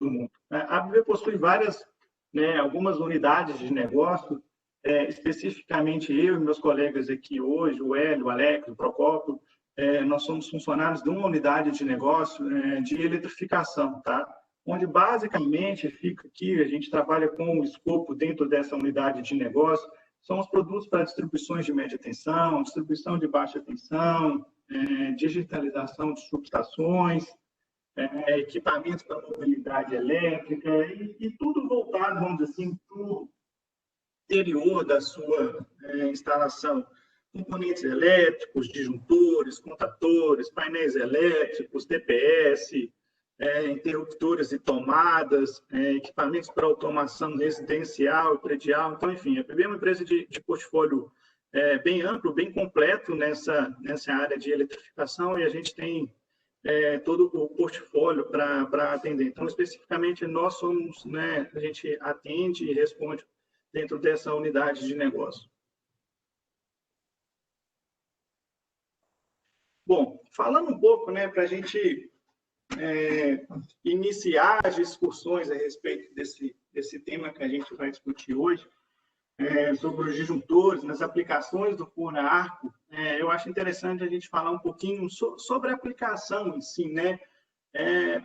do mundo. A ABB possui várias, né, algumas unidades de negócio, especificamente eu e meus colegas aqui hoje, o Hélio, o Alex, o Procópio, nós somos funcionários de uma unidade de negócio de eletrificação, tá? Onde basicamente fica aqui, a gente trabalha com o escopo dentro dessa unidade de negócio, são os produtos para distribuições de média tensão, distribuição de baixa tensão, digitalização de subestações, equipamentos para mobilidade elétrica e tudo voltado, vamos dizer assim, para o interior da sua instalação. Componentes elétricos, disjuntores, contadores, painéis elétricos, TPS, interruptores e tomadas, equipamentos para automação residencial e predial. Então, enfim, a ABB é uma empresa de portfólio bem amplo, bem completo nessa área de eletrificação e a gente tem todo o portfólio para atender. Então, especificamente, nós somos, né, a gente atende e responde dentro dessa unidade de negócio. Bom, falando um pouco, né, para a gente iniciar as discussões a respeito desse tema que a gente vai discutir hoje, sobre os disjuntores, nas aplicações do forno a arco, eu acho interessante a gente falar um pouquinho sobre a aplicação em si, né? A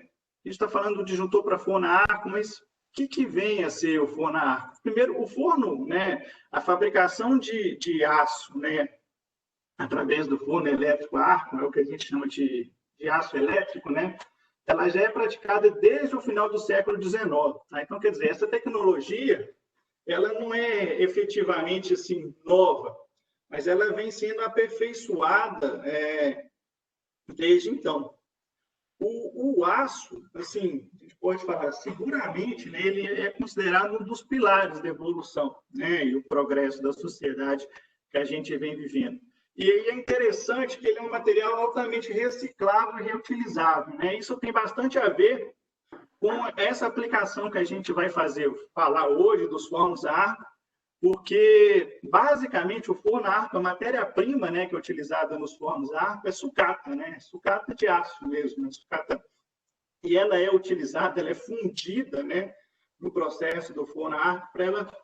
gente está falando do disjuntor para forno a arco, mas o que vem a ser o forno a arco? Primeiro, o forno, né? A fabricação de aço, né? Através do forno elétrico a arco, é o que a gente chama de aço elétrico, né? Ela já é praticada desde o final do século XIX. Tá? Então, quer dizer, essa tecnologia ela não é efetivamente assim, nova, mas ela vem sendo aperfeiçoada desde então. O aço, assim, a gente pode falar, seguramente, né, ele é considerado um dos pilares da evolução, né, e o progresso da sociedade que a gente vem vivendo. E aí é interessante que ele é um material altamente reciclável e reutilizável, né? Isso tem bastante a ver com essa aplicação que a gente vai falar hoje dos fornos a arco, porque, basicamente, o forno a arco, a matéria-prima, né, que é utilizada nos fornos a arco é sucata, né? Sucata de aço mesmo, né? Sucata. E ela é utilizada, ela é fundida, né, no processo do forno a arco para ela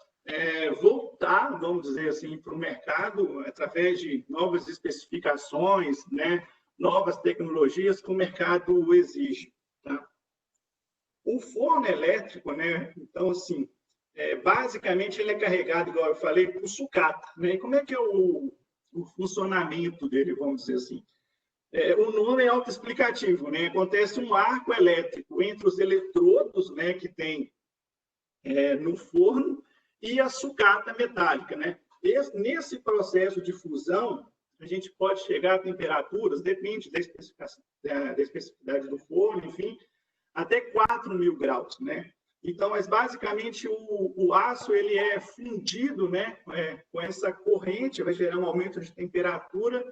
voltar, vamos dizer assim, para o mercado através de novas especificações, né, novas tecnologias que o mercado exige. Tá? O forno elétrico, né? Então, assim, basicamente ele é carregado, igual eu falei, por sucata. Né? E como é que é o funcionamento dele, vamos dizer assim? O nome é autoexplicativo, né? Acontece um arco elétrico entre os eletrodos, né, que tem no forno e a sucata metálica, né? Nesse processo de fusão, a gente pode chegar a temperaturas, depende da especificidade do forno, enfim, até 4.000 graus, né? Então, mas basicamente o aço ele é fundido, né? Com essa corrente, vai gerar um aumento de temperatura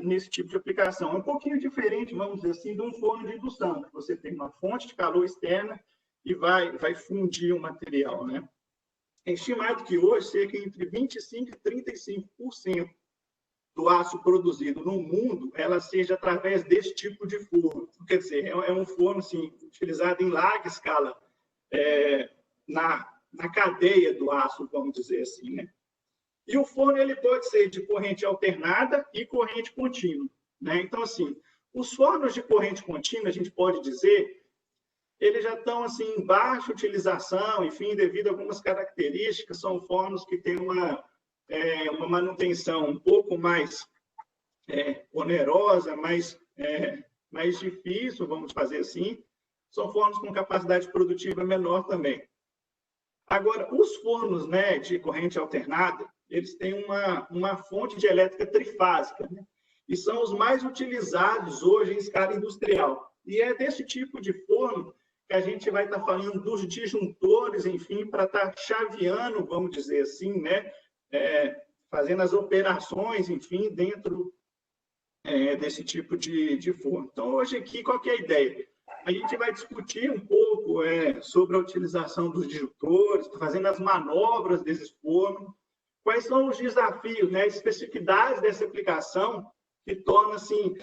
nesse tipo de aplicação. É um pouquinho diferente, vamos dizer assim, de um forno de indução, que você tem uma fonte de calor externa e vai fundir o material, né? É estimado que hoje cerca entre 25% e 35% do aço produzido no mundo, ela seja através desse tipo de forno. Quer dizer, é um forno assim, utilizado em larga escala na cadeia do aço, vamos dizer assim, né? E o forno ele pode ser de corrente alternada e corrente contínua, né? Então, assim, os fornos de corrente contínua, a gente pode dizer, eles já estão assim, em baixa utilização, enfim, devido a algumas características, são fornos que têm uma manutenção um pouco mais onerosa, mais difícil, vamos fazer assim. São fornos com capacidade produtiva menor também. Agora, os fornos, né, de corrente alternada, eles têm uma fonte de elétrica trifásica, né? E são os mais utilizados hoje em escala industrial. E é desse tipo de forno que a gente vai estar falando dos disjuntores, enfim, para estar chaveando, vamos dizer assim, né? Fazendo as operações, enfim, dentro desse tipo de forno. Então, hoje aqui, qual que é a ideia? A gente vai discutir um pouco sobre a utilização dos disjuntores, fazendo as manobras desses fornos, quais são os desafios, né, as especificidades dessa aplicação que torna, assim,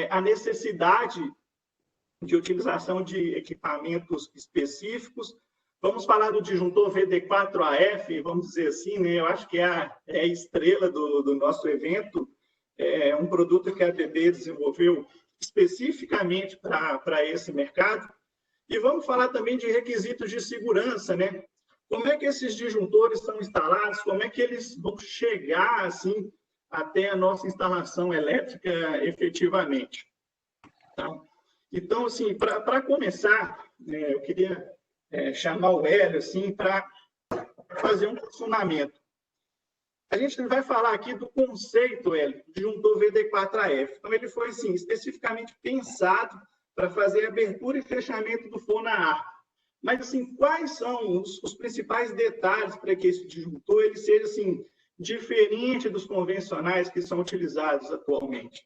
a necessidade de utilização de equipamentos específicos. Vamos falar do disjuntor VD4AF, vamos dizer assim, né? Eu acho que é a estrela do nosso evento, é um produto que a ABB desenvolveu especificamente para esse mercado. E vamos falar também de requisitos de segurança, né? Como é que esses disjuntores são instalados, como é que eles vão chegar, assim, até a nossa instalação elétrica efetivamente. Tá? Então, assim, para começar, eu queria chamar o Hélio, assim, para fazer um fundamento. A gente vai falar aqui do conceito, Hélio, de disjuntor VD4AF. Então, ele foi, assim, especificamente pensado para fazer abertura e fechamento do forno a ar. Mas, assim, quais são os principais detalhes para que esse disjuntor ele seja, assim, diferente dos convencionais que são utilizados atualmente?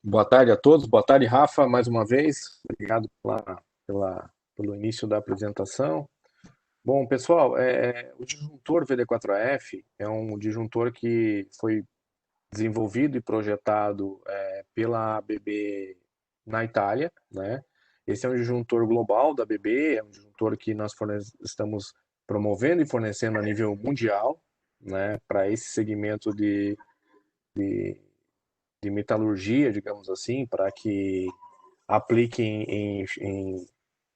Boa tarde a todos. Boa tarde, Rafa, mais uma vez. Obrigado pelo início da apresentação. Bom, pessoal, o disjuntor VD4AF é um disjuntor que foi desenvolvido e projetado pela ABB na Itália, né? Esse é um disjuntor global da ABB, é um disjuntor que nós estamos promovendo e fornecendo a nível mundial, né, para esse segmento de metalurgia, digamos assim, para que aplique em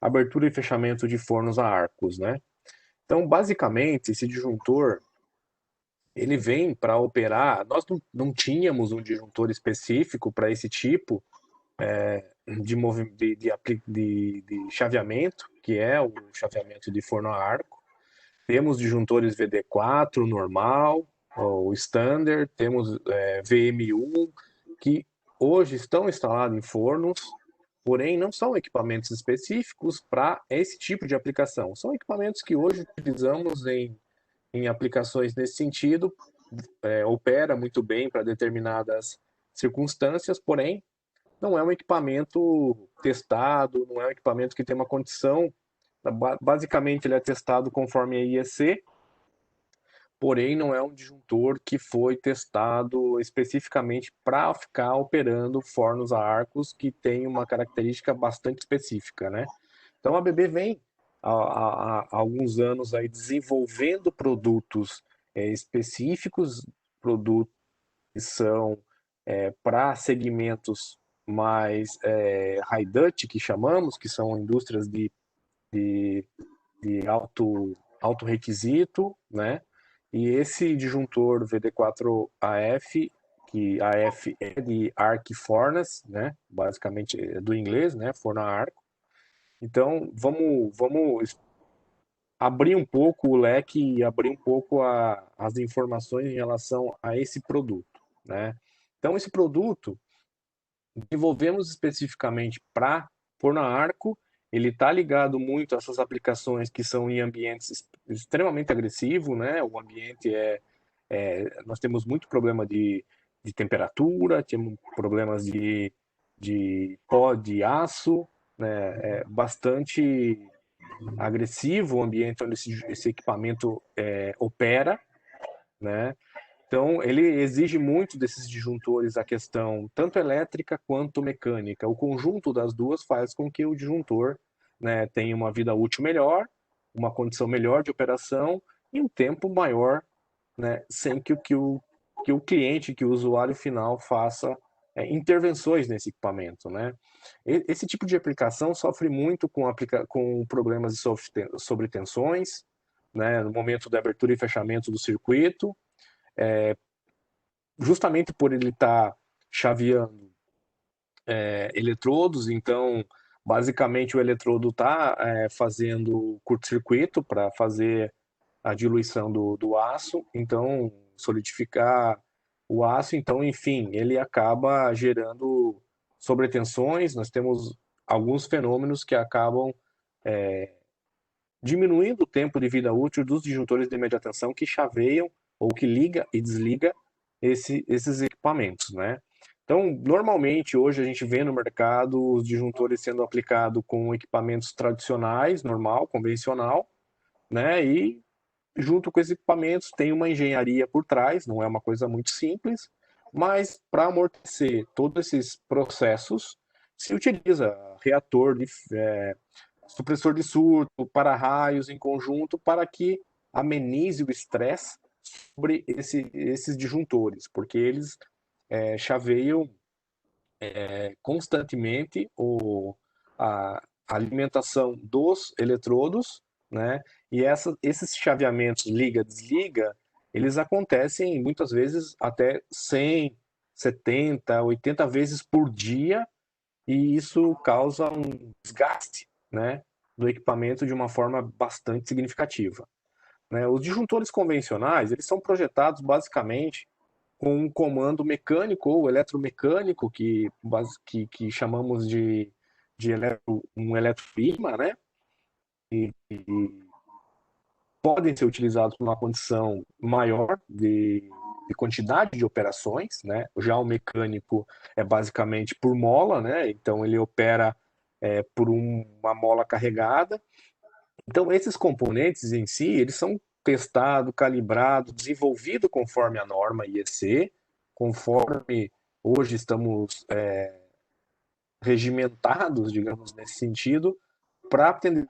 abertura e fechamento de fornos a arcos, né? Então, basicamente, esse disjuntor ele vem para operar. Nós não tínhamos um disjuntor específico para esse tipo de chaveamento, que é o chaveamento de forno a arco. Temos disjuntores VD4 normal, o standard, temos VM1, que hoje estão instalados em fornos, porém não são equipamentos específicos para esse tipo de aplicação. São equipamentos que hoje utilizamos em aplicações nesse sentido, opera muito bem para determinadas circunstâncias, porém não é um equipamento testado, não é um equipamento que tem uma condição. Basicamente ele é testado conforme a IEC, porém não é um disjuntor que foi testado especificamente para ficar operando fornos a arcos que tem uma característica bastante específica, né? Então a ABB vem há alguns anos aí desenvolvendo produtos específicos, produtos que são para segmentos mais high Dutch, que chamamos, que são indústrias de alto requisito, né? E esse disjuntor VD4AF, que AF é de Arc Furnace, né? Basicamente é do inglês, né? Forno a arco. Então, vamos abrir um pouco o leque e abrir um pouco as informações em relação a esse produto, né? Então, esse produto desenvolvemos especificamente para forno a arco. Ele está ligado muito a essas aplicações que são em ambientes extremamente agressivos, né? O ambiente nós temos muito problema de temperatura, temos problemas de pó de aço, né? É bastante agressivo o ambiente onde esse equipamento opera, né? Então, ele exige muito desses disjuntores a questão tanto elétrica quanto mecânica. O conjunto das duas faz com que o disjuntor, né, tenha uma vida útil melhor, uma condição melhor de operação e um tempo maior, né, sem que o cliente, que o usuário final faça intervenções nesse equipamento, né? Esse tipo de aplicação sofre muito com problemas de sobretensões, né, no momento da abertura e fechamento do circuito, justamente por ele estar chaveando eletrodos, então basicamente o eletrodo está fazendo curto-circuito para fazer a diluição do aço, então solidificar o aço, então enfim, ele acaba gerando sobretensões. Nós temos alguns fenômenos que acabam diminuindo o tempo de vida útil dos disjuntores de média tensão que chaveiam ou que liga e desliga esses equipamentos, né? Então, normalmente, hoje a gente vê no mercado os disjuntores sendo aplicados com equipamentos tradicionais, normal, convencional, né? E junto com esses equipamentos tem uma engenharia por trás, não é uma coisa muito simples, mas para amortecer todos esses processos, se utiliza reator, supressor de surto, para-raios em conjunto, para que amenize o estresse sobre esses disjuntores, porque eles chaveiam constantemente a alimentação dos eletrodos, né? E esses chaveamentos liga-desliga, eles acontecem muitas vezes até 100, 70, 80 vezes por dia, e isso causa um desgaste, né, do equipamento de uma forma bastante significativa, né? Os disjuntores convencionais, eles são projetados basicamente com um comando mecânico ou eletromecânico, que chamamos de um eletroimã, né? E podem ser utilizados para uma condição maior de quantidade de operações, né? Já o mecânico é basicamente por mola, né? Então ele opera por uma mola carregada. Então esses componentes em si, eles são testados, calibrados, desenvolvidos conforme a norma IEC, conforme hoje estamos regimentados, digamos, nesse sentido, para atendimento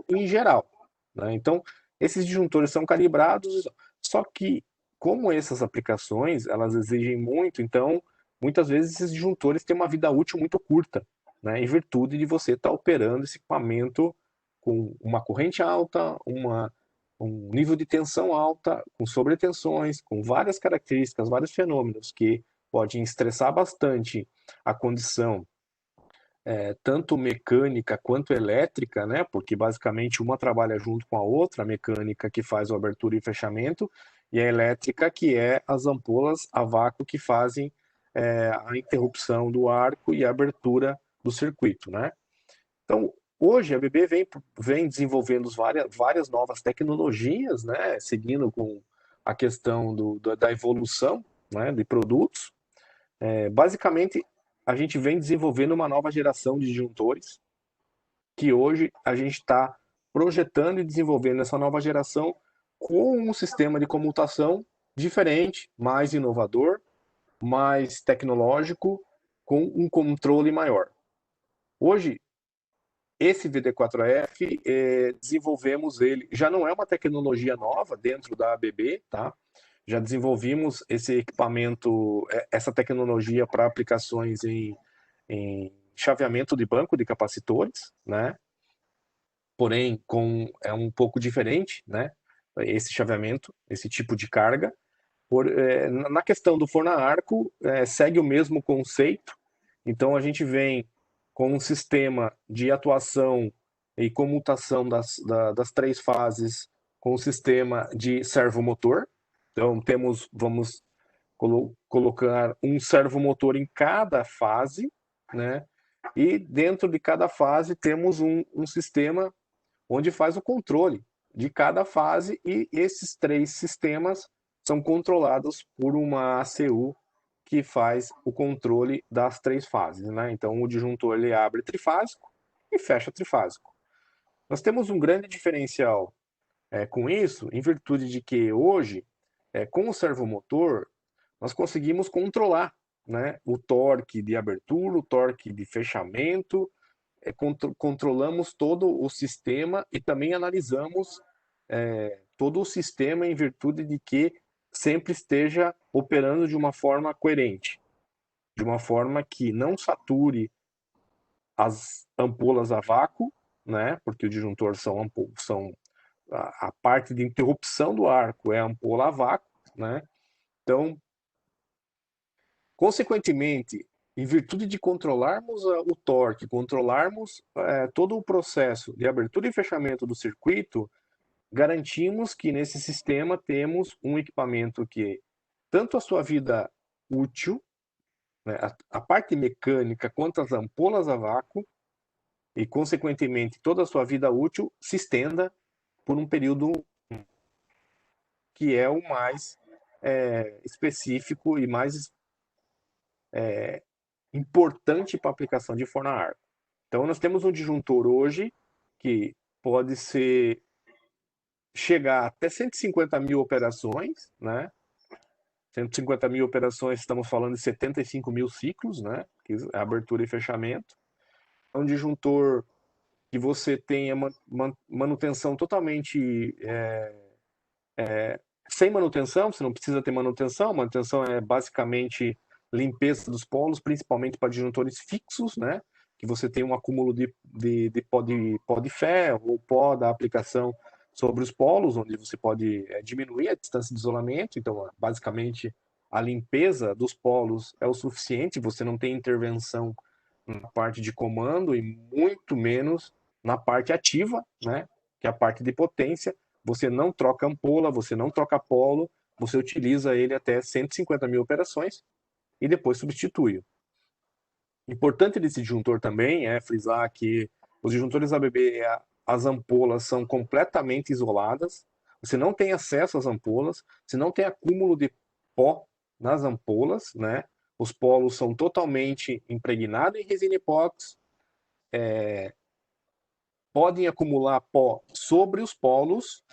em geral, né? Então, esses disjuntores são calibrados, só que, como essas aplicações, elas exigem muito, então, muitas vezes esses disjuntores têm uma vida útil muito curta, né? Em virtude de você estar operando esse equipamento com uma corrente alta, um nível de tensão alta, com sobretensões, com várias características, vários fenômenos que podem estressar bastante a condição tanto mecânica quanto elétrica, né? Porque basicamente uma trabalha junto com a outra, a mecânica que faz a abertura e fechamento, e a elétrica que é as ampolas a vácuo que fazem a interrupção do arco e a abertura do circuito, né? Então, hoje a BB vem desenvolvendo várias novas tecnologias, né? Seguindo com a questão da evolução, né? De produtos. Basicamente, a gente vem desenvolvendo uma nova geração de disjuntores, que hoje a gente está projetando e desenvolvendo essa nova geração com um sistema de comutação diferente, mais inovador, mais tecnológico, com um controle maior. Hoje, esse VD4F, desenvolvemos ele, já não é uma tecnologia nova dentro da ABB, tá? Já desenvolvimos esse equipamento, essa tecnologia para aplicações em chaveamento de banco de capacitores, né? Porém, é um pouco diferente, né? Esse chaveamento, esse tipo de carga. Na questão do forno a arco, segue o mesmo conceito. Então, a gente vem com um sistema de atuação e comutação das três fases com um sistema de servomotor. Então, vamos colocar um servomotor em cada fase, né? E dentro de cada fase temos um sistema onde faz o controle de cada fase, e esses três sistemas são controlados por uma ACU que faz o controle das três fases, né? Então o disjuntor ele abre trifásico e fecha trifásico. Nós temos um grande diferencial com isso, em virtude de que hoje, com o servomotor, nós conseguimos controlar, né, o torque de abertura, o torque de fechamento, controlamos todo o sistema e também analisamos todo o sistema em virtude de que sempre esteja operando de uma forma coerente, de uma forma que não sature as ampolas a vácuo, né? Porque o disjuntor são a parte de interrupção do arco é a ampola a vácuo, né? Então, consequentemente, em virtude de controlarmos o torque, controlarmos todo o processo de abertura e fechamento do circuito, garantimos que nesse sistema temos um equipamento que tanto a sua vida útil, né, a parte mecânica, quanto as ampolas a vácuo, e consequentemente toda a sua vida útil se estenda por um período que é o mais específico e mais importante para a aplicação de forno a arco. Então nós temos um disjuntor hoje que pode chegar até 150 mil operações, né? 150 mil operações, estamos falando de 75 mil ciclos, né? Que é abertura e fechamento. É um disjuntor que você tem manutenção totalmente sem manutenção, você não precisa ter manutenção. Manutenção é basicamente limpeza dos polos, principalmente para disjuntores fixos, né? Que você tem um acúmulo de pó de ferro ou pó da aplicação sobre os polos, onde você pode diminuir a distância de isolamento. Então, basicamente, a limpeza dos polos é o suficiente, você não tem intervenção na parte de comando e muito menos na parte ativa, né? Que é a parte de potência. Você não troca ampola, você não troca polo, você utiliza ele até 150 mil operações e depois substitui. Importante desse disjuntor também é frisar que os disjuntores ABB, as ampolas são completamente isoladas, você não tem acesso às ampolas, você não tem acúmulo de pó nas ampolas, né? Os polos são totalmente impregnados em resina epóxi, podem acumular pó sobre os polos,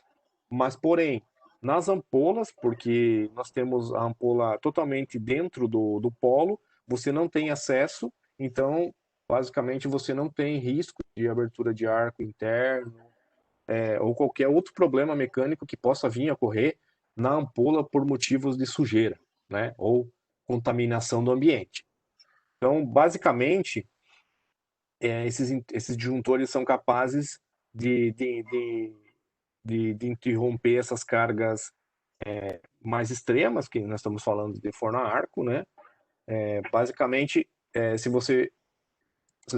mas porém nas ampolas, porque nós temos a ampola totalmente dentro do polo, você não tem acesso, então basicamente você não tem risco de abertura de arco interno, ou qualquer outro problema mecânico que possa vir a ocorrer na ampola por motivos de sujeira, né, ou contaminação do ambiente. Então, basicamente, esses disjuntores são capazes de interromper essas cargas mais extremas, que nós estamos falando de forno a arco, né? Basicamente, se vocês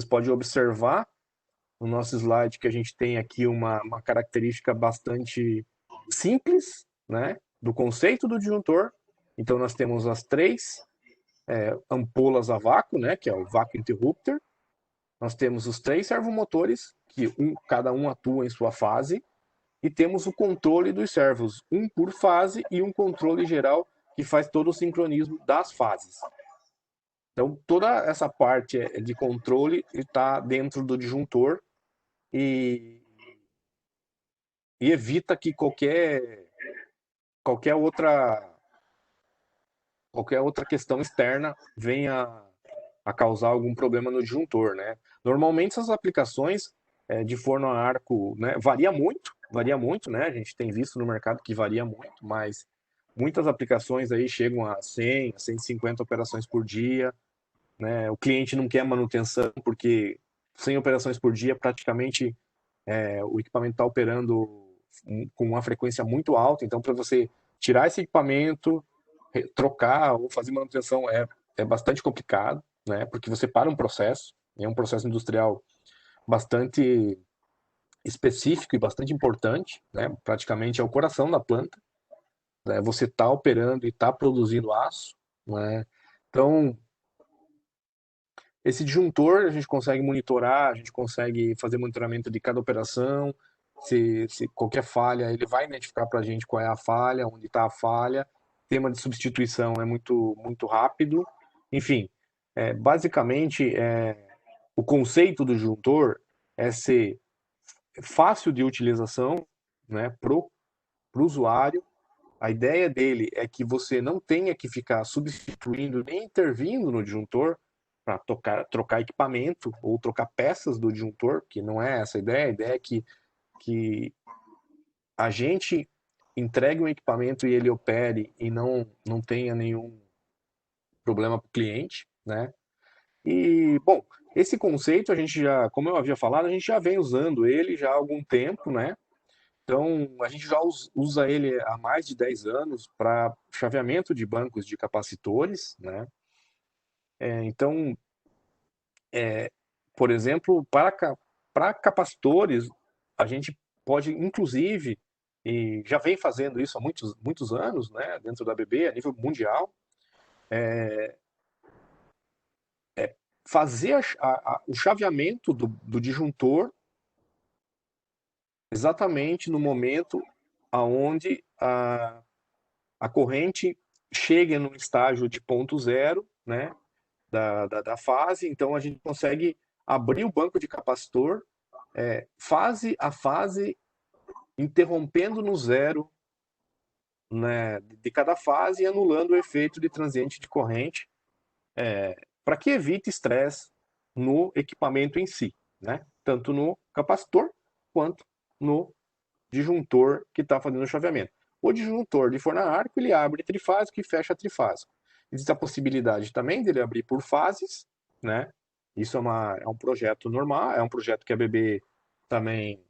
podem observar no nosso slide que a gente tem aqui uma característica bastante simples, né? Do conceito do disjuntor. Então, nós temos as três ampolas a vácuo, né? Que é o vácuo interrupter. Nós temos os três servomotores, que cada um atua em sua fase, e temos o controle dos servos, um por fase e um controle geral que faz todo o sincronismo das fases. Então, toda essa parte de controle está dentro do disjuntor e evita que qualquer outra questão externa venha a causar algum problema no disjuntor, né? Normalmente essas aplicações de forno a arco, né, varia muito, né? A gente tem visto no mercado que varia muito, mas muitas aplicações aí chegam a 100, 150 operações por dia, né? O cliente não quer manutenção porque 100 operações por dia praticamente o equipamento está operando com uma frequência muito alta, então para você tirar esse equipamento, trocar ou fazer manutenção é bastante complicado, né? Porque você para um processo, é um processo industrial bastante específico e bastante importante, né? Praticamente é o coração da planta, né? Você está operando e está produzindo aço, né? Então, esse disjuntor a gente consegue monitorar, a gente consegue fazer monitoramento de cada operação, se qualquer falha, ele vai identificar para a gente qual é a falha, onde está a falha, tema de substituição é muito rápido, enfim, basicamente o conceito do disjuntor é ser fácil de utilização, né, pro usuário. A ideia dele é que você não tenha que ficar substituindo nem intervindo no disjuntor para trocar equipamento ou trocar peças do disjuntor, que não é essa a ideia é que a gente entregue um equipamento e ele opere e não tenha nenhum problema para o cliente, né? E, bom, esse conceito a gente já, como eu havia falado, a gente já vem usando ele já há algum tempo, né? Então, a gente já usa ele há mais de 10 anos para chaveamento de bancos de capacitores, né? Então, por exemplo, para capacitores, a gente pode, inclusive, e já vem fazendo isso há muitos anos, né, dentro da ABB, a nível mundial, fazer o chaveamento do disjuntor exatamente no momento aonde a corrente chega no estágio de ponto zero, né, da fase, então a gente consegue abrir o banco de capacitor fase a fase, interrompendo no zero né, de cada fase e anulando o efeito de transiente de corrente, para que evite estresse no equipamento em si, né? Tanto no capacitor quanto no disjuntor que está fazendo o chaveamento. O disjuntor de forno a arco, ele abre trifásico e fecha trifásico. Existe a possibilidade também dele abrir por fases, né? Isso é um projeto normal, é um projeto que a BB também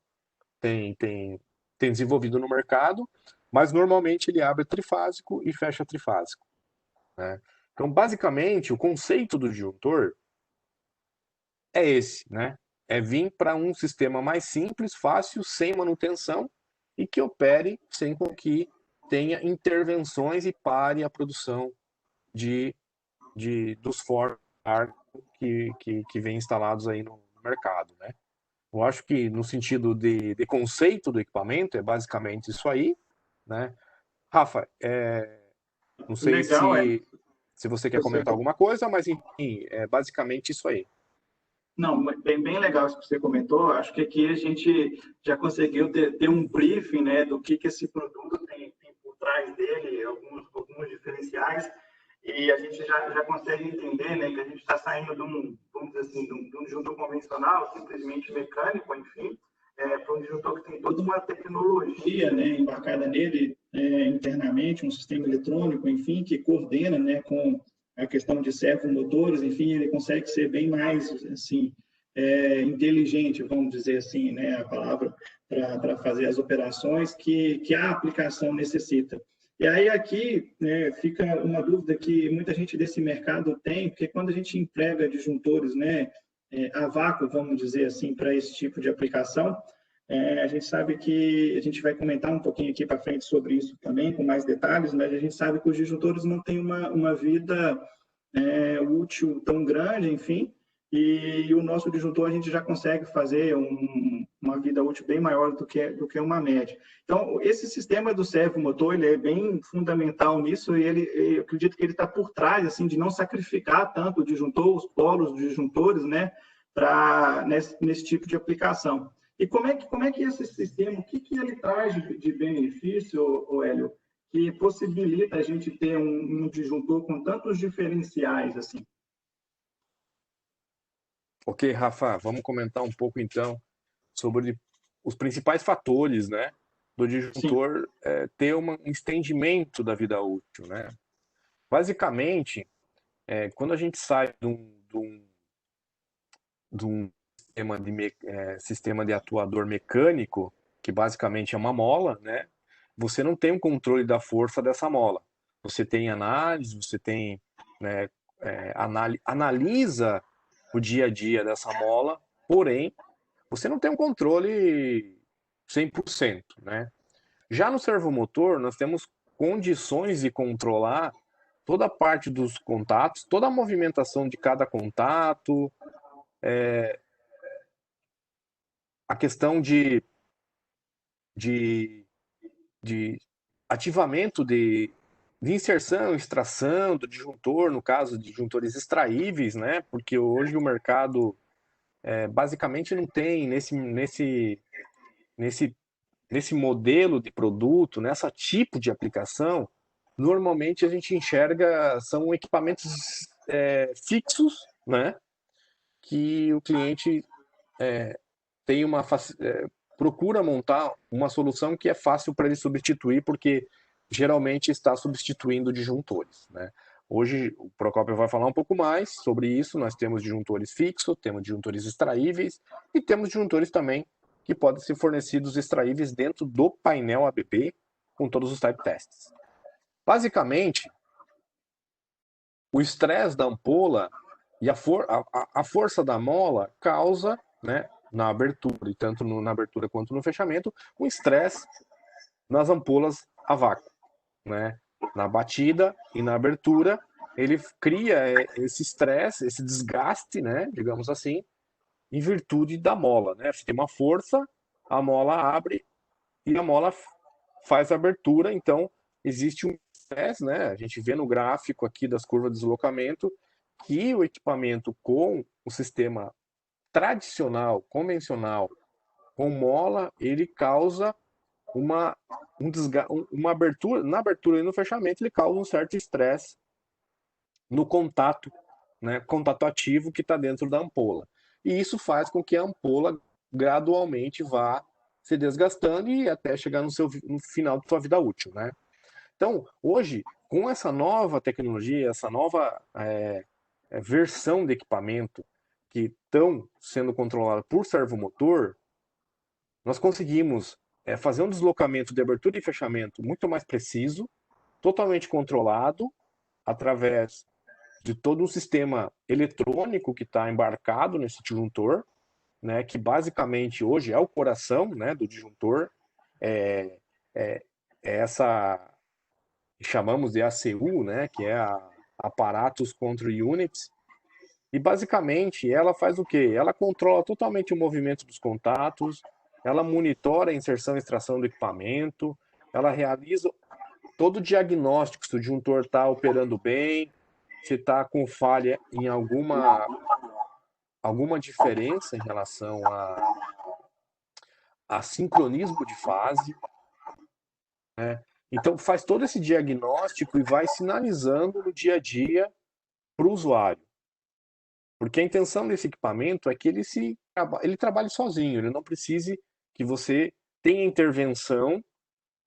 tem desenvolvido no mercado, mas normalmente ele abre trifásico e fecha trifásico, né? Então, basicamente, o conceito do disjuntor é esse, né? É vir para um sistema mais simples, fácil, sem manutenção e que opere sem com que tenha intervenções e pare a produção dos fornos que vem instalados aí no mercado, né? Eu acho que no sentido de conceito do equipamento é basicamente isso aí, né? Rafa, não sei Legal, se você quer você comentar alguma coisa, mas enfim, é basicamente isso aí. Não, bem legal isso que você comentou. Acho que aqui a gente já conseguiu ter um briefing, né, do que esse produto tem por trás dele, alguns diferenciais, e a gente já consegue entender, né, que a gente está saindo de vamos dizer assim, de um disjuntor convencional, simplesmente mecânico, enfim, para um disjuntor que tem toda uma tecnologia, né, embarcada nele, internamente, um sistema eletrônico, enfim, que coordena, né, com a questão de servomotores, enfim, ele consegue ser bem mais, assim, inteligente, vamos dizer assim, né, a palavra, para fazer as operações que a aplicação necessita. E aí aqui, né, fica uma dúvida que muita gente desse mercado tem, porque quando a gente emprega disjuntores, né, a vácuo, vamos dizer assim, para esse tipo de aplicação, a gente sabe que a gente vai comentar um pouquinho aqui para frente sobre isso também, com mais detalhes, mas a gente sabe que os disjuntores não têm uma vida útil tão grande, enfim, e o nosso disjuntor a gente já consegue fazer uma vida útil bem maior do que uma média. Então, esse sistema do servomotor, ele é bem fundamental nisso, e eu acredito que ele está por trás, assim, de não sacrificar tanto o disjuntor, os polos dos disjuntores, né, nesse tipo de aplicação. E como é que esse sistema, o que ele traz de benefício, Hélio, que possibilita a gente ter um disjuntor com tantos diferenciais assim? Ok, Rafa, vamos comentar um pouco então sobre os principais fatores, né, do Sim, disjuntor ter um estendimento da vida útil, né? Basicamente, quando a gente sai de um sistema de atuador mecânico, que basicamente é uma mola, né? Você não tem um controle da força dessa mola. Você tem análise, você tem, né, analisa o dia a dia dessa mola, porém, você não tem um controle 100%, né? Já no servomotor, nós temos condições de controlar toda a parte dos contatos, toda a movimentação de cada contato, a questão de, de ativamento de inserção, extração do disjuntor, no caso de disjuntores extraíveis, né? Porque hoje o mercado basicamente não tem nesse, nesse modelo de produto, nessa tipo de aplicação, normalmente a gente enxerga são equipamentos fixos, né? Que o cliente tem procura montar uma solução que é fácil para ele substituir, porque geralmente está substituindo disjuntores, né? Hoje o Procópio vai falar um pouco mais sobre isso. Nós temos disjuntores fixos, temos disjuntores extraíveis e temos disjuntores também que podem ser fornecidos extraíveis dentro do painel ABB com todos os type tests. Basicamente, o estresse da ampola e a força da mola causa, né, na abertura, e tanto na abertura quanto no fechamento, um estresse nas ampolas a vácuo, né? Na batida e na abertura, ele cria esse estresse, esse desgaste, né, digamos assim, em virtude da mola, né? Você tem uma força, a mola abre e a mola faz a abertura, então existe um estresse, né? A gente vê no gráfico aqui das curvas de deslocamento que o equipamento com o sistema tradicional, convencional, com mola, ele causa uma, uma abertura, na abertura e no fechamento, ele causa um certo estresse no contato, né, contato ativo que está dentro da ampola. E isso faz com que a ampola gradualmente vá se desgastando e até chegar no final da sua vida útil, né? Então, hoje, com essa nova tecnologia, essa nova versão de equipamento que estão sendo controlada por servomotor, nós conseguimos fazer um deslocamento de abertura e fechamento muito mais preciso, totalmente controlado, através de todo um sistema eletrônico que está embarcado nesse disjuntor, né, que basicamente hoje é o coração, né, do disjuntor, é, é, é essa que chamamos de ACU, né, que é a Apparatus Control Unit, e basicamente ela faz o quê? Ela controla totalmente o movimento dos contatos, ela monitora a inserção e extração do equipamento, ela realiza todo o diagnóstico se o disjuntor está operando bem, se está com falha em alguma diferença em relação a sincronismo de fase, né? Então faz todo esse diagnóstico e vai sinalizando no dia a dia para o usuário. Porque a intenção desse equipamento é que ele trabalhe sozinho, ele não precise que você tenha intervenção,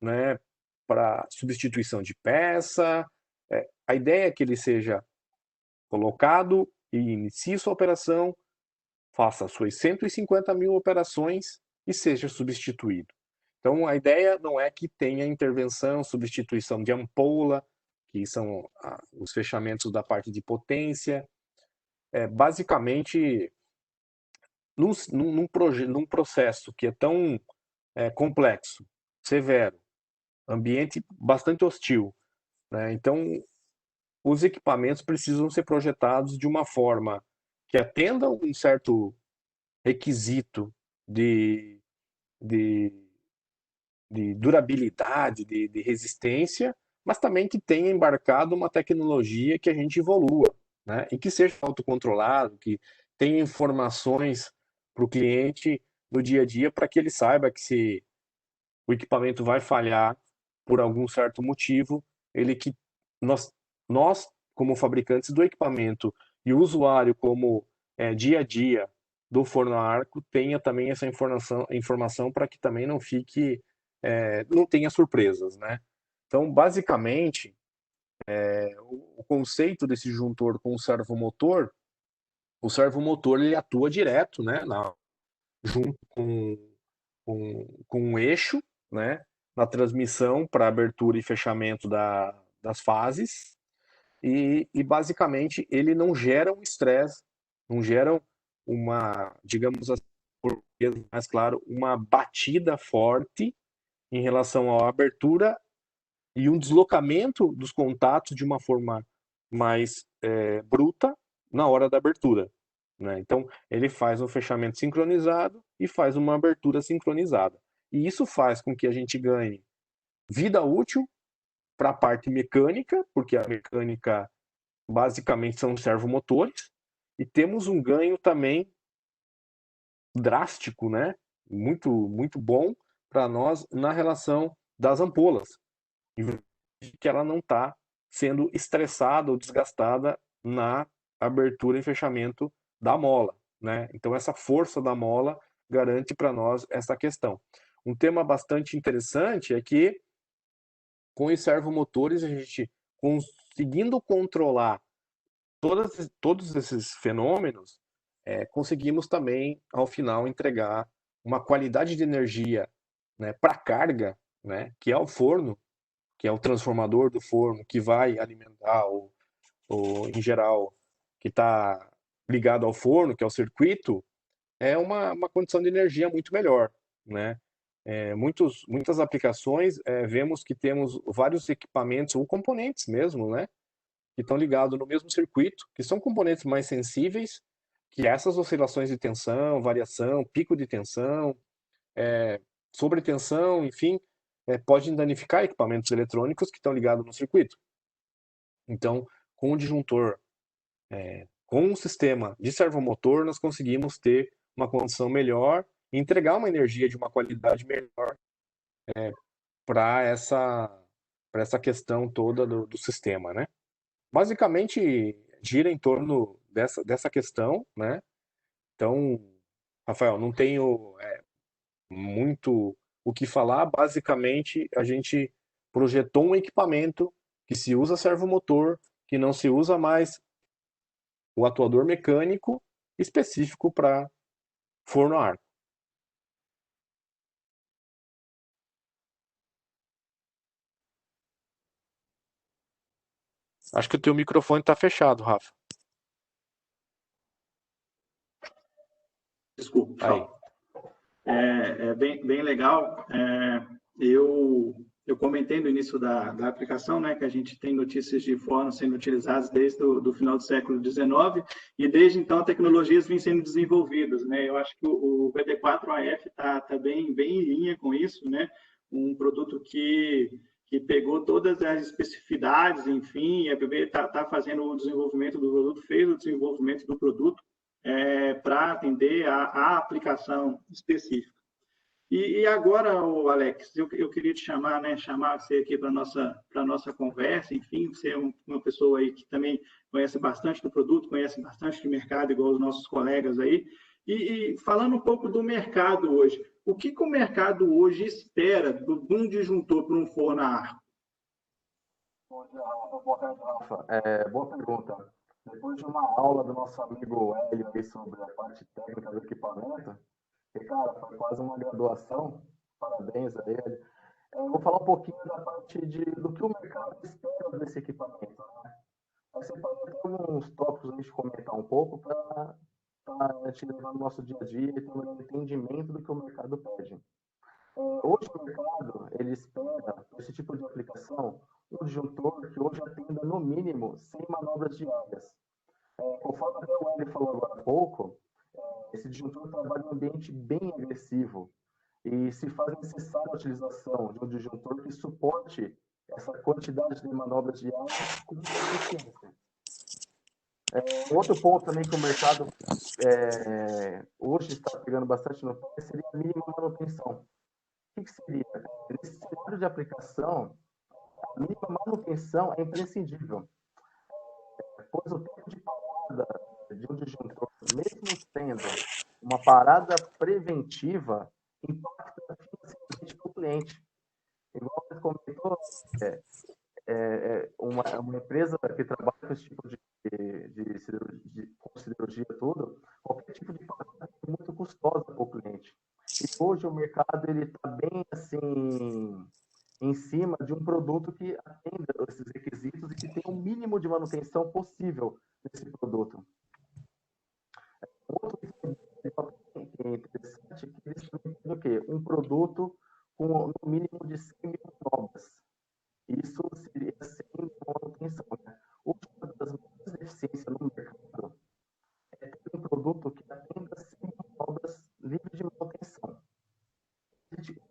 né, para substituição de peça. A ideia é que ele seja colocado e inicie sua operação, faça suas 150 mil operações e seja substituído. Então, a ideia não é que tenha intervenção, substituição de ampola, que são os fechamentos da parte de potência. Basicamente, num processo que é tão complexo, severo, ambiente bastante hostil, né? Então, os equipamentos precisam ser projetados de uma forma que atenda um certo requisito de, de, de durabilidade, de resistência, mas também que tenha embarcado uma tecnologia que a gente evolua, né? E que seja autocontrolado, que tenha informações para o cliente no dia a dia para que ele saiba que se o equipamento vai falhar por algum certo motivo, ele que nós, nós como fabricantes do equipamento e o usuário como dia a dia do forno a arco tenha também essa informação para que também não fique, não tenha surpresas, né? Então, basicamente, o conceito desse juntor com o servomotor ele atua direto, né, junto com um eixo, né, na transmissão para abertura e fechamento das fases, e basicamente ele não gera um estresse, não gera uma, digamos assim, por mais claro, uma batida forte em relação à abertura e um deslocamento dos contatos de uma forma mais bruta na hora da abertura, né? Então, ele faz um fechamento sincronizado e faz uma abertura sincronizada. E isso faz com que a gente ganhe vida útil para a parte mecânica, porque a mecânica basicamente são servomotores, e temos um ganho também drástico, né? Muito, muito bom para nós na relação das ampolas, que ela não está sendo estressada ou desgastada na abertura e fechamento da mola, né? Então essa força da mola garante para nós essa questão. Um tema bastante interessante é que com os servomotores a gente conseguindo controlar todos esses fenômenos, conseguimos também ao final entregar uma qualidade de energia, né, para a carga, né, que é o forno, que é o transformador do forno que vai alimentar em geral, que está ligado ao forno, que é o circuito, é uma condição de energia muito melhor, né? Muitas aplicações, vemos que temos vários equipamentos ou componentes mesmo, né? Que estão ligados no mesmo circuito, que são componentes mais sensíveis, que essas oscilações de tensão, variação, pico de tensão, sobretensão, enfim, podem danificar equipamentos eletrônicos que estão ligados no circuito. Então, com o disjuntor, com um sistema de servomotor, nós conseguimos ter uma condição melhor e entregar uma energia de uma qualidade melhor para essa questão toda do sistema, né? Basicamente, gira em torno dessa questão, né? Então, Rafael, não tenho muito o que falar. Basicamente, a gente projetou um equipamento que se usa servomotor, que não se usa mais o atuador mecânico específico para forno a ar. Acho que o teu microfone está fechado, Rafa. Desculpa. Aí. É bem legal. Eu comentei no início da aplicação, né, que a gente tem notícias de forno sendo utilizadas desde o final do século XIX e desde então tecnologias vêm sendo desenvolvidas, né? Eu acho que o VD4AF está bem em linha com isso, né? Um produto que pegou todas as especificidades, enfim, e a BB está fazendo o desenvolvimento do produto, fez o desenvolvimento do produto para atender a aplicação específica. E agora, Alex, eu queria te chamar, né, chamar você aqui para nossa conversa, enfim, você é uma pessoa aí que também conhece bastante do produto, conhece bastante de mercado, igual os nossos colegas aí, e falando um pouco do mercado hoje, o que o mercado hoje espera de um disjuntor para um forno a ar? Bom dia, Rafa. Boa tarde, Rafa. Boa pergunta. Depois de uma aula do nosso amigo Hélio aí sobre a parte técnica do equipamento, que, cara, foi quase uma graduação, parabéns a ele. Eu vou falar um pouquinho da parte do que o mercado espera desse equipamento, né? Aí você pode ter alguns tópicos a gente comentar um pouco para te levar no nosso dia a dia e ter um entendimento do que o mercado pede. Hoje o mercado, ele espera, para esse tipo de aplicação, um disjuntor que hoje atenda no mínimo 100 manobras diárias. Conforme até o Hélio falou agora há pouco, esse disjuntor trabalha em um ambiente bem agressivo e se faz necessária a utilização de um disjuntor que suporte essa quantidade de manobras diárias com eficiência. Outro ponto também que o mercado hoje está pegando bastante no pé seria a mínima manutenção. O que seria? Nesse cenário de aplicação, a mínima manutenção é imprescindível, pois o tempo de parada de um disjuntor, mesmo sendo uma parada preventiva, impacta financeiramente para o cliente. Igual você comentou, uma empresa que trabalha com esse tipo de cirurgia tudo, qualquer tipo de parada é muito custosa para o cliente. E hoje o mercado ele está bem assim em cima de um produto que atenda esses requisitos e que tem o mínimo de manutenção possível nesse produto. Outro que é interessante é que eles têm o quê? Um produto com no mínimo de 100 mil manobras. Isso seria sem manutenção. Né? Uma das maiores deficiências no mercado é ter um produto que atenda 100 mil manobras livres de manutenção. A gente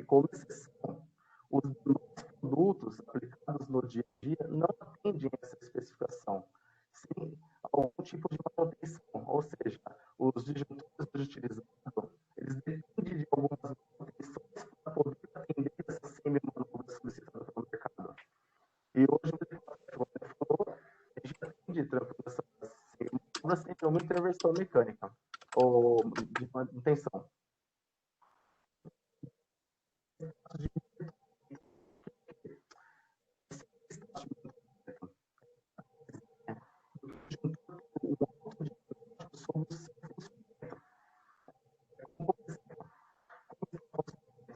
como exceção, os produtos aplicados no dia a dia não atendem essa especificação, sem algum tipo de manutenção. Ou seja, os disjuntores utilizados, eles dependem de algumas manutenções para poder atender essas 100 mil manobras solicitadas pelo mercado. E hoje, como você falou, a gente atende tranquilo essas 100 mil manobras sem nenhuma intervenção mecânica ou de manutenção.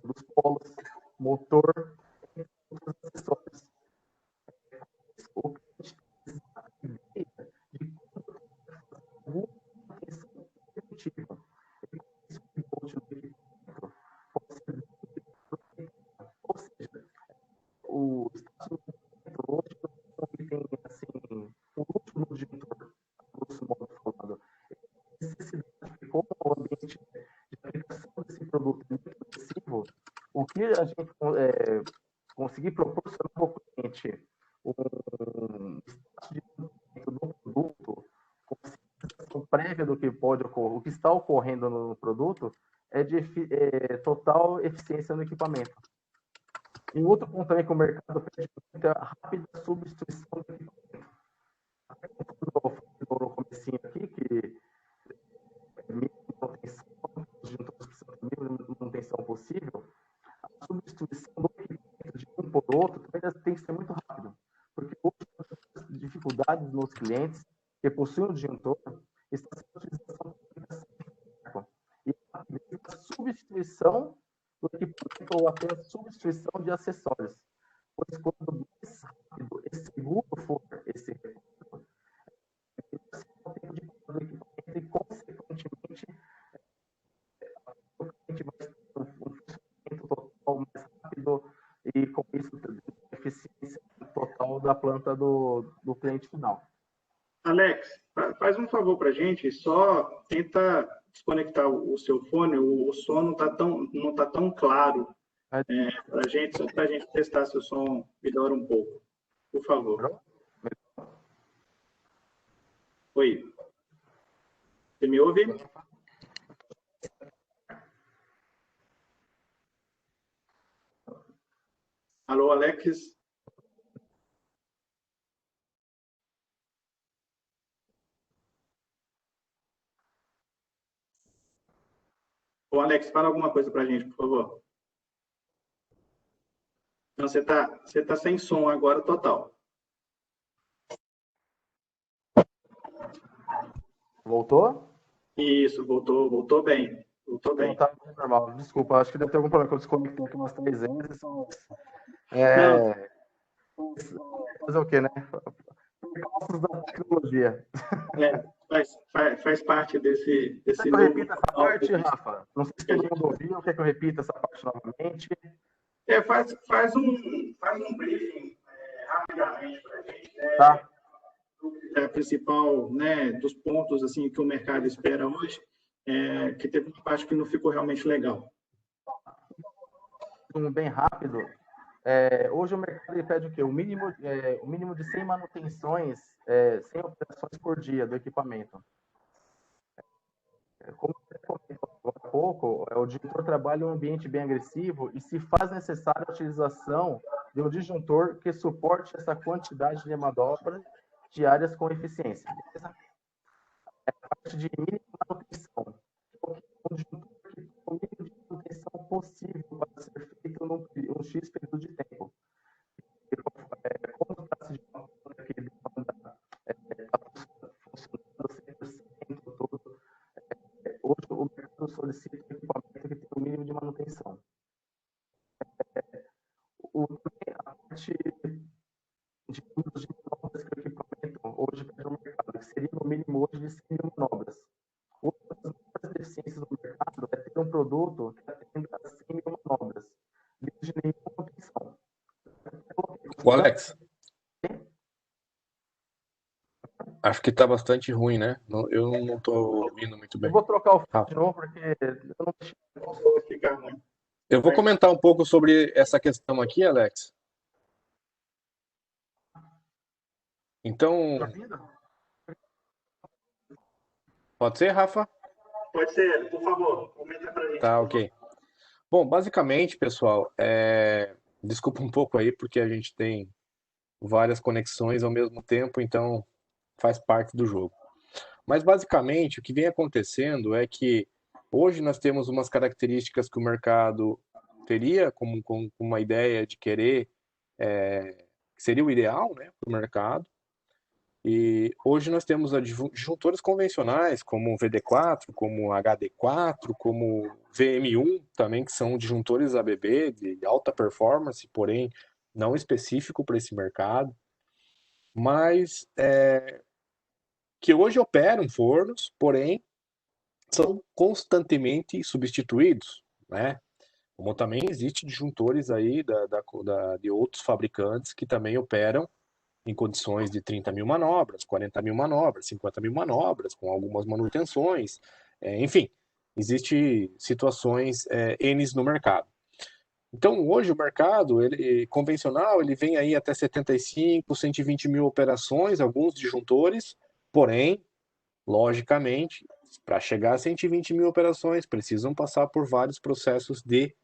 Dos polos, motor e outros acessórios. O cliente tem ideia de quando alguma manutenção preventiva. Isso que pode ser ou seja, o estacionamento hoje ele tem assim, o último disjuntor, grosso modo falando, necessidade de como o ambiente de aplicação desse produto é muito agressivo, o que a gente conseguir proporcionar ao cliente um status de desenvolvimento do produto, com a prévia do que pode ocorrer, o que está ocorrendo no produto, é de total eficiência no equipamento. E outro ponto também que o mercado pede muito é a rápida substituição do equipamento. No comecinho aqui, que os disjuntores precisam ter a mínima manutenção possível, a substituição do equipamento de um por outro também tem que ser muito rápido, porque hoje as dificuldades nos clientes que possuem o disjuntor está sendo a utilização e a substituição do equipamento ou até a substituição de acessórios. Pois quanto mais rápido e seguro for esse recurso, o tempo de do equipamento e, consequentemente, o cliente vai ter um funcionamento total mais rápido e, com isso, a eficiência total da planta do cliente final. Alex, faz um favor para a gente, só tenta desconectar o seu fone, o som não tá tão claro para a gente, só para a gente testar se o som melhora um pouco. Por favor. Oi. Você me ouve? Alô, Alex? Ô, Alex, fala alguma coisa para a gente, por favor. Não, você tá sem som agora total. Voltou? Isso, voltou bem. Voltou bem. Não, tá normal. Desculpa, acho que deve ter algum problema que eu desconectei aqui umas 3 vezes. Fazer o quê, né? Causos da tecnologia. Faz parte desse Quer que eu repita essa parte, Rafa? Não sei se todo mundo ouviu. Quer que eu repita essa parte novamente? Faz um briefing rapidamente para a gente. Tá. A principal, né, dos pontos assim que o mercado espera hoje, que teve uma parte que não ficou realmente legal. Bem rápido. Hoje o mercado pede o quê? O mínimo de 100 manutenções, 100 operações por dia do equipamento. Como eu comentei há pouco, o disjuntor trabalha em um ambiente bem agressivo e se faz necessária a utilização de um disjuntor que suporte essa quantidade de manobras diárias com eficiência. Beleza? A parte de mínima manutenção. Um disjuntor que tem o mínimo de manutenção possível para ser feito num X período de tempo. Como trata-se de uma planta que está funcionando 100% todo, hoje o mercado solicita um equipamento que tem o mínimo de manutenção. A parte de números de manobras que o equipamento hoje pede no mercado, que seria no mínimo hoje de 100 mil manobras. Outra das maiores deficiências do mercado é ter um produto que atenda a 100 mil manobras, livre de nenhuma manutenção. O Alex, acho que está bastante ruim, né? Eu não estou ouvindo muito bem. Eu vou trocar o fone de novo, porque eu não Vou ficar ruim. Eu vou comentar um pouco sobre essa questão aqui, Alex. Então, pode ser, Rafa? Pode ser, por favor, comenta pra gente. Tá, ok. Bom, basicamente, pessoal, desculpa um pouco aí, porque a gente tem várias conexões ao mesmo tempo, então faz parte do jogo. Mas, basicamente, o que vem acontecendo é que hoje nós temos umas características que o mercado teria como uma ideia de querer, que seria o ideal, né, para o mercado. E hoje nós temos disjuntores convencionais, como o VD4, como o HD4, como o VM1 também, que são disjuntores ABB de alta performance, porém não específico para esse mercado, mas que hoje operam fornos, porém são constantemente substituídos, né? Como também existe disjuntores aí de outros fabricantes que também operam em condições de 30 mil manobras, 40 mil manobras, 50 mil manobras, com algumas manutenções, enfim, existem situações N no mercado. Então, hoje o mercado convencional, ele vem aí até 75, 120 mil operações, alguns disjuntores, porém, logicamente, Para chegar a 120 mil operações, precisam passar por vários processos de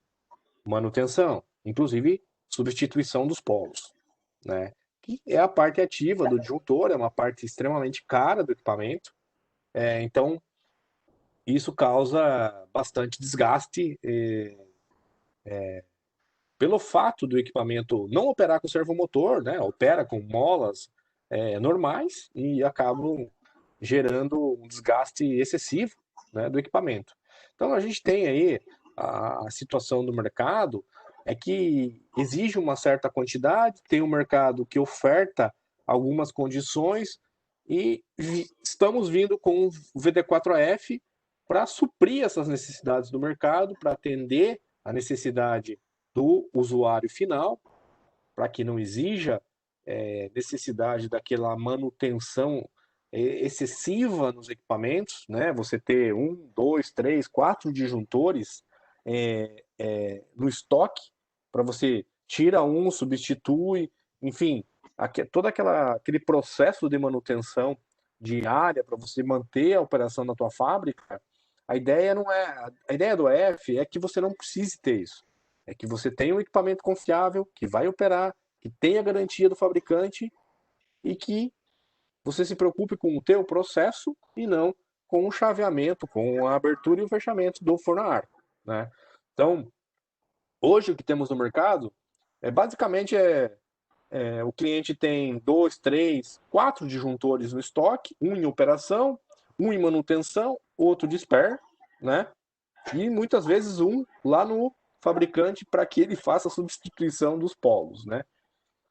manutenção, inclusive substituição dos polos, né? Que é a parte ativa do disjuntor, é uma parte extremamente cara do equipamento, então isso causa bastante desgaste pelo fato do equipamento não operar com servomotor, né? Opera com molas normais e acabam gerando um desgaste excessivo, né, do equipamento. Então a gente tem aí a situação do mercado é que exige uma certa quantidade, tem um mercado que oferta algumas condições e estamos vindo com o VD4AF para suprir essas necessidades do mercado, para atender a necessidade do usuário final, para que não exija necessidade daquela manutenção excessiva nos equipamentos, né? Você ter 1, 2, 3, 4 disjuntores no estoque, para você tira um, substitui, enfim, todo aquele processo de manutenção diária para você manter a operação da tua fábrica. A ideia não é, a ideia do F é que você não precise ter isso. É que você tenha um equipamento confiável, que vai operar, que tenha a garantia do fabricante e que você se preocupe com o teu processo e não com o chaveamento, com a abertura e o fechamento do forno a arco, né? Então, hoje o que temos no mercado basicamente o cliente tem 2, 3, 4 disjuntores no estoque, um em operação, um em manutenção, outro de spare, né? E muitas vezes um lá no fabricante para que ele faça a substituição dos polos, né?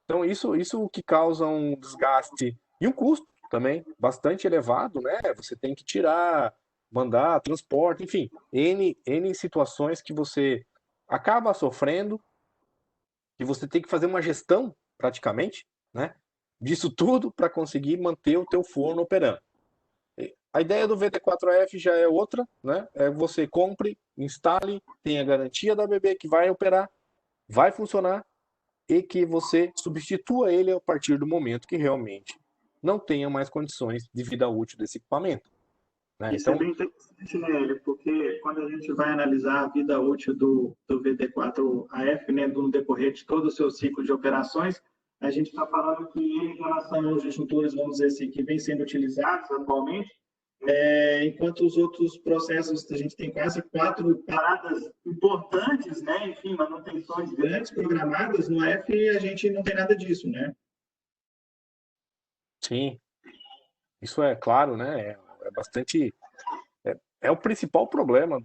Então isso que causa um desgaste e um custo também bastante elevado, né? Você tem que tirar, mandar, transporte, enfim, N situações que você acaba sofrendo, que você tem que fazer uma gestão praticamente, né? Disso tudo para conseguir manter o teu forno operando. A ideia do VD4AF já é outra, né? Você compre, instale, tenha garantia da ABB que vai operar, vai funcionar e que você substitua ele a partir do momento que realmente não tenha mais condições de vida útil desse equipamento, né? Isso é bem interessante, né, Hélio? Porque quando a gente vai analisar a vida útil do VD4AF, né, no decorrer de todo o seu ciclo de operações, a gente está falando que em relação aos disjuntores, vamos dizer assim, que vêm sendo utilizados atualmente, enquanto os outros processos, a gente tem quase 4 paradas importantes, né? Enfim, manutenções grandes programadas, no F a gente não tem nada disso, né? Sim, isso é claro, né? É bastante. É o principal problema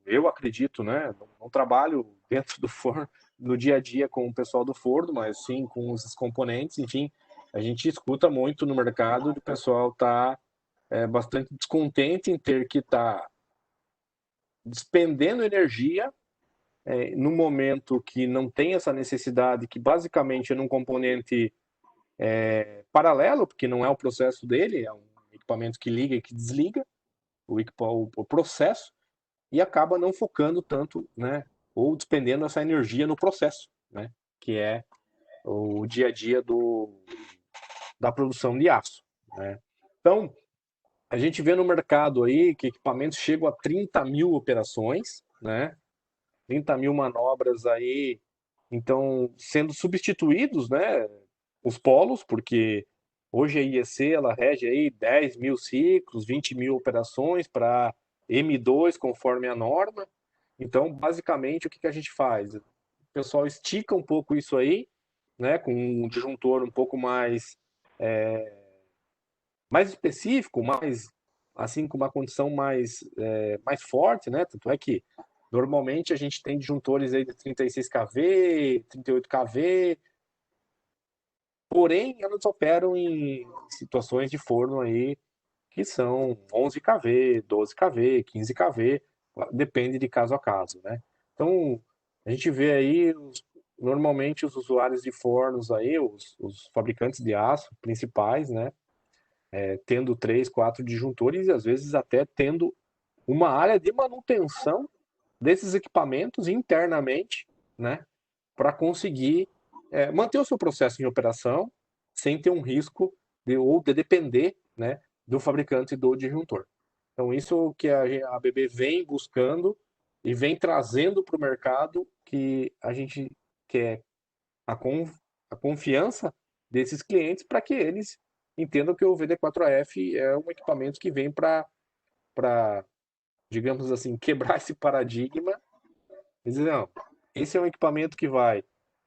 eu acredito, né? Não trabalho dentro do forno no dia a dia com o pessoal do forno, mas sim com os componentes, enfim, a gente escuta muito no mercado do pessoal tá bastante descontente em ter que estar despendendo energia no momento que não tem essa necessidade, que basicamente é num componente paralelo, porque não é o processo dele, é um equipamento que liga e que desliga o processo, e acaba não focando tanto, né, ou despendendo essa energia no processo, né, que é o dia a dia da produção de aço, né. Então, a gente vê no mercado aí que equipamentos chegam a 30 mil operações, né? 30 mil manobras aí, então, sendo substituídos, né? Os polos, porque hoje a IEC, ela rege aí 10 mil ciclos, 20 mil operações para M2, conforme a norma. Então, basicamente, o que a gente faz? O pessoal estica um pouco isso aí, né? Com um disjuntor um pouco mais específico, mais assim com uma condição mais forte, né? Tanto é que normalmente a gente tem disjuntores aí de 36 kV, 38 kV, porém elas operam em situações de forno aí que são 11 kV, 12 kV, 15 kV, depende de caso a caso, né? Então a gente vê aí normalmente os usuários de fornos aí, os fabricantes de aço principais, né? Tendo 3, 4 disjuntores e às vezes até tendo uma área de manutenção desses equipamentos internamente, né, para conseguir manter o seu processo em operação sem ter um risco de depender, né, do fabricante do disjuntor. Então, isso que a ABB vem buscando e vem trazendo para o mercado, que a gente quer a confiança desses clientes para que eles entendam que o VD4AF é um equipamento que vem para, digamos assim, quebrar esse paradigma e dizer, não, esse é um equipamento que vai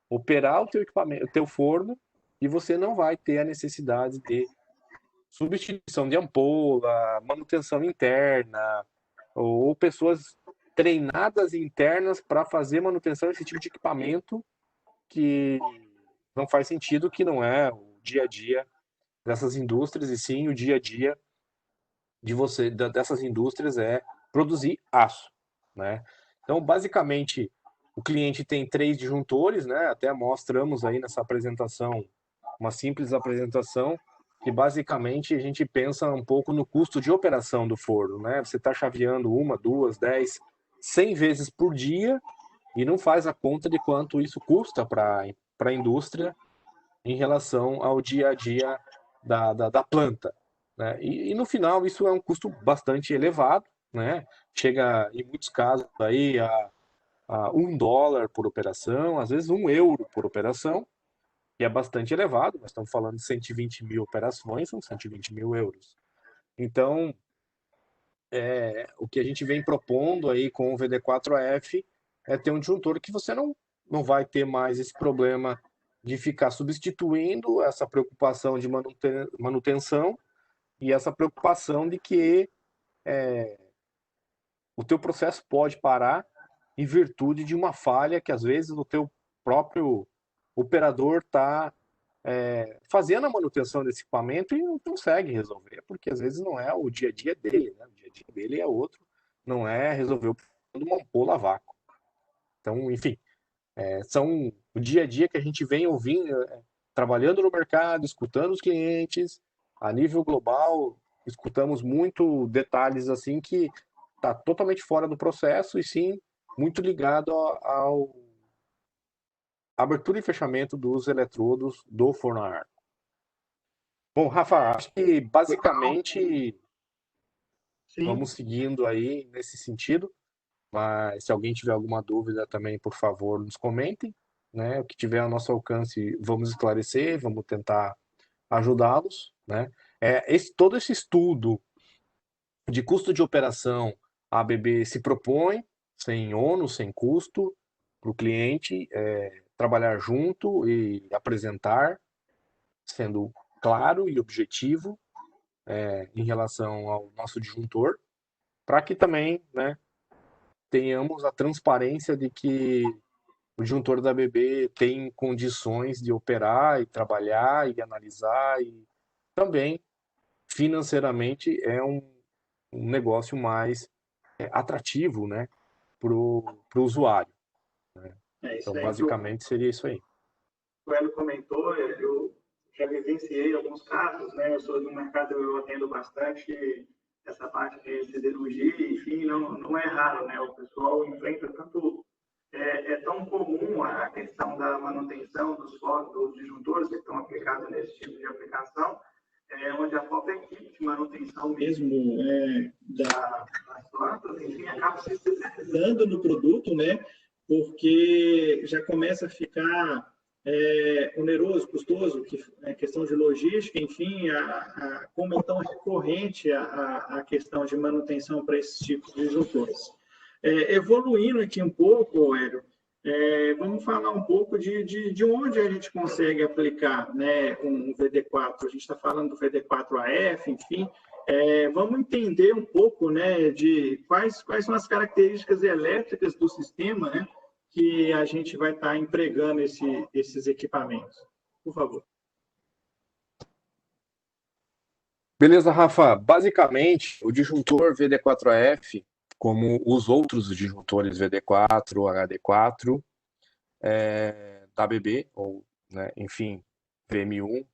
operar o teu equipamento, o teu forno, e você não vai ter a necessidade de substituição de ampola, manutenção interna, ou pessoas treinadas internas para fazer manutenção desse tipo de equipamento, que não faz sentido, que não é o dia a dia dessas indústrias, e sim o dia a dia dessas indústrias é produzir aço, né? Então, basicamente, o cliente tem 3 disjuntores, né? Até mostramos aí nessa apresentação, uma simples apresentação, que basicamente a gente pensa um pouco no custo de operação do forno, né? Você está chaveando 1, 2, 10, 100 vezes por dia e não faz a conta de quanto isso custa para a indústria em relação ao dia a dia da planta, né? E no final isso é um custo bastante elevado, né? Chega em muitos casos aí a $1 por operação, às vezes €1 por operação, que é bastante elevado. Nós estamos falando de 120 mil operações, são 120 mil euros. Então, o que a gente vem propondo aí com o VD4AF é ter um disjuntor que você não vai ter mais esse problema de ficar substituindo, essa preocupação de manutenção e essa preocupação de que o teu processo pode parar em virtude de uma falha que às vezes o teu próprio operador está fazendo a manutenção desse equipamento e não consegue resolver, porque às vezes não é o dia a dia dele, né? O dia a dia dele é outro, não é resolver o problema de uma ampola a vácuo. Então, enfim, são o dia a dia que a gente vem ouvindo, trabalhando no mercado, escutando os clientes, a nível global, escutamos muito detalhes assim que está totalmente fora do processo e sim muito ligado ao abertura e fechamento dos eletrodos do forno a ar. Bom, Rafa, acho que basicamente Sim. vamos seguindo aí nesse sentido, mas se alguém tiver alguma dúvida também, por favor, nos comentem, né? O que tiver ao nosso alcance, vamos esclarecer, vamos tentar ajudá-los, né? Todo esse estudo de custo de operação, a ABB se propõe, sem ônus, sem custo, para o cliente trabalhar junto e apresentar, sendo claro e objetivo em relação ao nosso disjuntor, para que também, né, tenhamos a transparência de que o disjuntor da ABB tem condições de operar e trabalhar e analisar, e também financeiramente é um negócio mais atrativo, né, para o usuário. Né? Isso Então, aí basicamente, seria isso aí. o Hélio comentou, eu já vivenciei alguns casos, né? Eu sou do mercado, eu atendo bastante essa parte de siderurgia, enfim, não é raro, né? O pessoal enfrenta tanto, é tão comum a questão da manutenção dos disjuntores que estão aplicados nesse tipo de aplicação, onde a própria equipe de manutenção mesmo das plantas, enfim, acaba se especializando no produto, né? Porque já começa a ficar oneroso, custoso, que é questão de logística, enfim, como é tão recorrente a questão de manutenção para esses tipos de disjuntores. Evoluindo aqui um pouco, Hélio, vamos falar um pouco de onde a gente consegue aplicar, né, um VD4. A gente está falando do VD4AF, enfim. Vamos entender um pouco, né, de quais são as características elétricas do sistema, né, que a gente vai estar empregando esses equipamentos. Por favor. Beleza, Rafa. Basicamente, o disjuntor VD4AF, como os outros disjuntores VD4, HD4, da ABB, ou, né, enfim, VM1,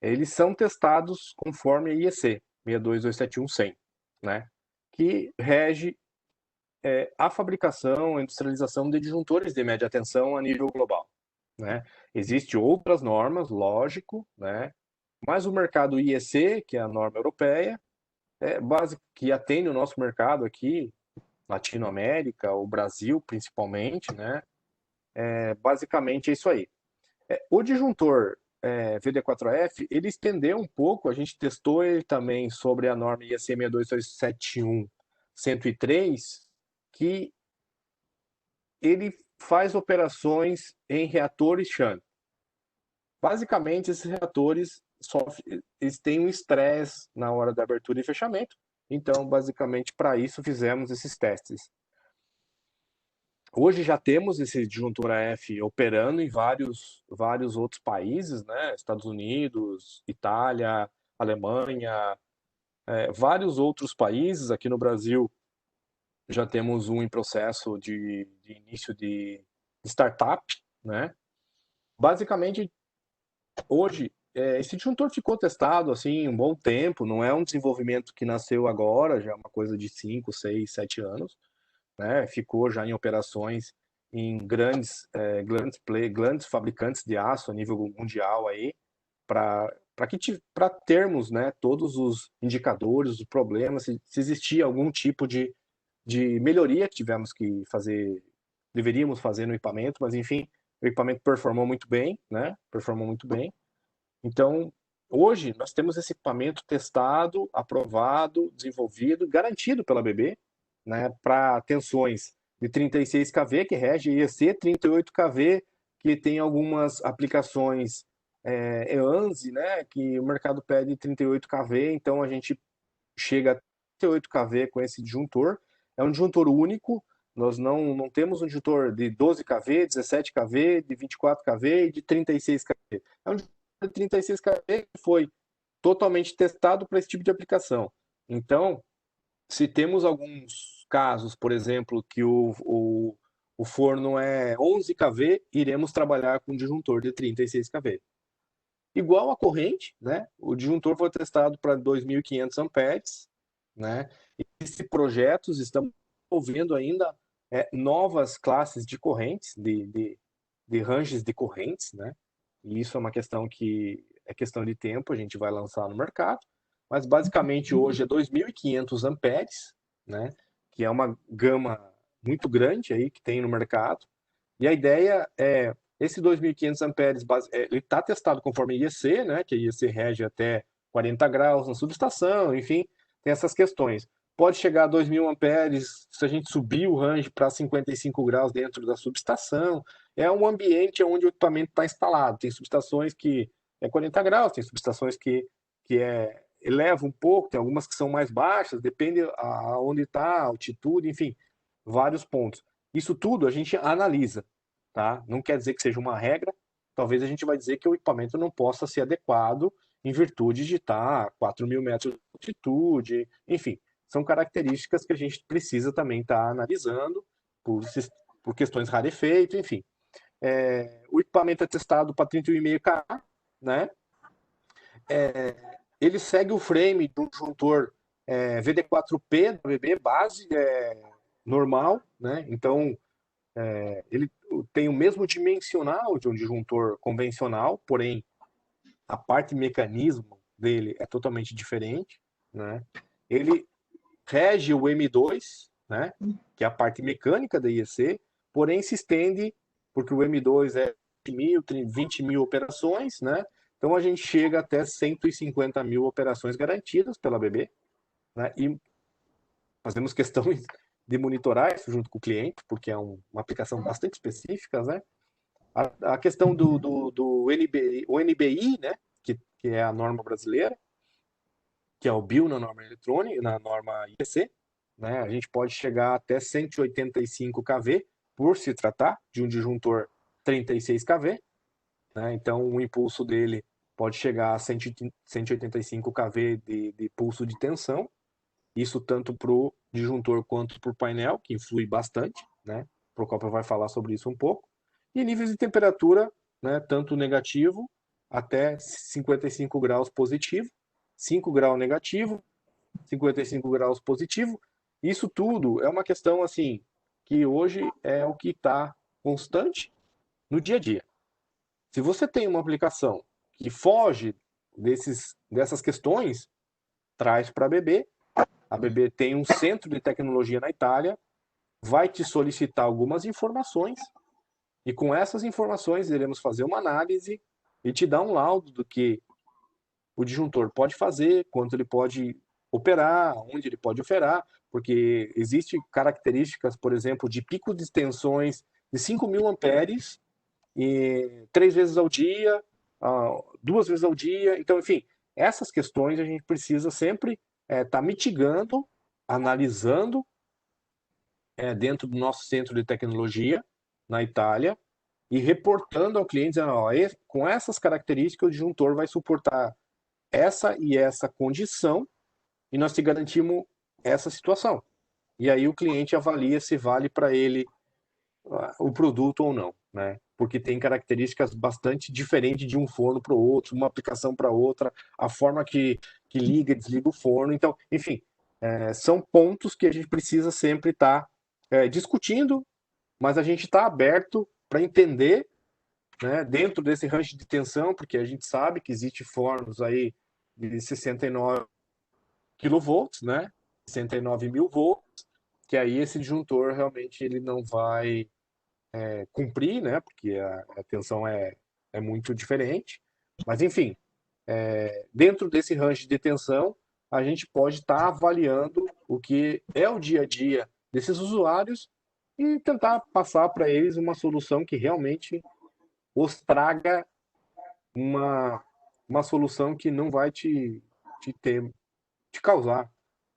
eles são testados conforme a IEC 62271-100, né, que rege a fabricação e industrialização de disjuntores de média tensão a nível global. Né? Existem outras normas, lógico, né? Mas o mercado IEC, que é a norma europeia, que atende o nosso mercado aqui, Latinoamérica, o Brasil principalmente, né? Basicamente é isso aí. O disjuntor VD4F, ele estendeu um pouco, a gente testou ele também sobre a norma IEC 62271-103, que ele faz operações em reatores Shan. Basicamente, esses reatores eles têm um estresse na hora da abertura e fechamento, então, basicamente, para isso fizemos esses testes. Hoje já temos esse disjuntor AF operando em vários outros países, né? Estados Unidos, Itália, Alemanha, vários outros países. Aqui no Brasil já temos um em processo de início de startup, né? Basicamente, hoje, esse disjuntor ficou testado assim um bom tempo, não é um desenvolvimento que nasceu agora, já é uma coisa de 5, 6, 7 anos, né? Ficou já em operações em grandes fabricantes de aço a nível mundial aí, para termos, né, todos os indicadores, os problemas, se existia algum tipo de melhoria que deveríamos fazer no equipamento, mas enfim, o equipamento performou muito bem, né? Performou muito bem. Então, hoje nós temos esse equipamento testado, aprovado, desenvolvido, garantido pela BB, né, para tensões de 36 kV, que rege IEC, 38 kV, que tem algumas aplicações EANSI, né, que o mercado pede 38 kV, então a gente chega a 38 kV com esse disjuntor. É um disjuntor único, nós não temos um disjuntor de 12 kV, 17 kV, de 24 kV e de 36 kV. É um disjuntor de 36 kV que foi totalmente testado para esse tipo de aplicação. Então, se temos alguns casos, por exemplo, que o forno é 11 kV, iremos trabalhar com um disjuntor de 36 kV. Igual a corrente, né? O disjuntor foi testado para 2.500 amperes, né? Existem projetos, estamos desenvolvendo ainda novas classes de correntes, de ranges de correntes, né? E isso é uma questão que é questão de tempo, a gente vai lançar no mercado, mas basicamente hoje é 2.500 amperes, né? Que é uma gama muito grande aí que tem no mercado. E a ideia é esse 2.500 amperes, ele está testado conforme IEC, né? Que a IEC rege até 40 graus na subestação, enfim, tem essas questões. Pode chegar a 2.000 amperes se a gente subir o range para 55 graus dentro da subestação. É um ambiente onde o equipamento está instalado. Tem subestações que é 40 graus, tem subestações que eleva um pouco, tem algumas que são mais baixas, depende aonde está, a altitude, enfim, vários pontos. Isso tudo a gente analisa, tá? Não quer dizer que seja uma regra, talvez a gente vai dizer que o equipamento não possa ser adequado em virtude de estar a 4.000 metros de altitude, enfim, são características que a gente precisa também estar analisando por questões rarefeito, enfim. O equipamento é testado para 31,5 kA, né? Ele segue o frame do disjuntor VD4P da BB base, normal, né? Então, ele tem o mesmo dimensional de um disjuntor convencional, porém, a parte mecanismo dele é totalmente diferente, né? Ele rege o M2, né? Que é a parte mecânica da IEC, porém se estende, porque o M2 é 20 mil operações, né? Então a gente chega até 150 mil operações garantidas pela BB, né? E fazemos questão de monitorar isso junto com o cliente, porque é uma aplicação bastante específica, né? A questão do NBI, né? Que é a norma brasileira, que é o BIL na norma eletrônica, na norma IEC, né? A gente pode chegar até 185 kV por se tratar de um disjuntor 36 kV, né? Então o impulso dele pode chegar a 185 kV de pulso de tensão, isso tanto para o disjuntor quanto para o painel, que influi bastante, né? O Procopio vai falar sobre isso um pouco. E níveis de temperatura, né? Tanto negativo até 55 graus positivo, 5 graus negativo, 55 graus positivo. Isso tudo é uma questão assim que hoje é o que está constante no dia a dia. Se você tem uma aplicação que foge dessas questões, traz para a BB A BB tem um centro de tecnologia na Itália, vai te solicitar algumas informações, e com essas informações iremos fazer uma análise e te dar um laudo do que o disjuntor pode fazer, quanto ele pode operar, onde ele pode operar, porque existem características, por exemplo, de pico de extensões de 5.000 amperes, e 3 vezes ao dia, 2 vezes ao dia. Então, enfim, essas questões a gente precisa sempre estar mitigando, analisando dentro do nosso centro de tecnologia na Itália e reportando ao cliente, dizendo, com essas características o disjuntor vai suportar essa e essa condição e nós te garantimos essa situação. E aí o cliente avalia se vale para ele o produto ou não, né? Porque tem características bastante diferentes de um forno para o outro, uma aplicação para outra, a forma que liga e desliga o forno. Então, enfim, são pontos que a gente precisa sempre estar discutindo, mas a gente está aberto para entender, né, dentro desse range de tensão, porque a gente sabe que existe fornos aí de 69 kV, né, 69.000 volts, que aí esse disjuntor realmente ele não vai cumprir, né, porque a tensão é muito diferente. Mas, enfim, dentro desse range de tensão, a gente pode estar avaliando o que é o dia a dia desses usuários e tentar passar para eles uma solução que realmente os traga uma solução que não vai te causar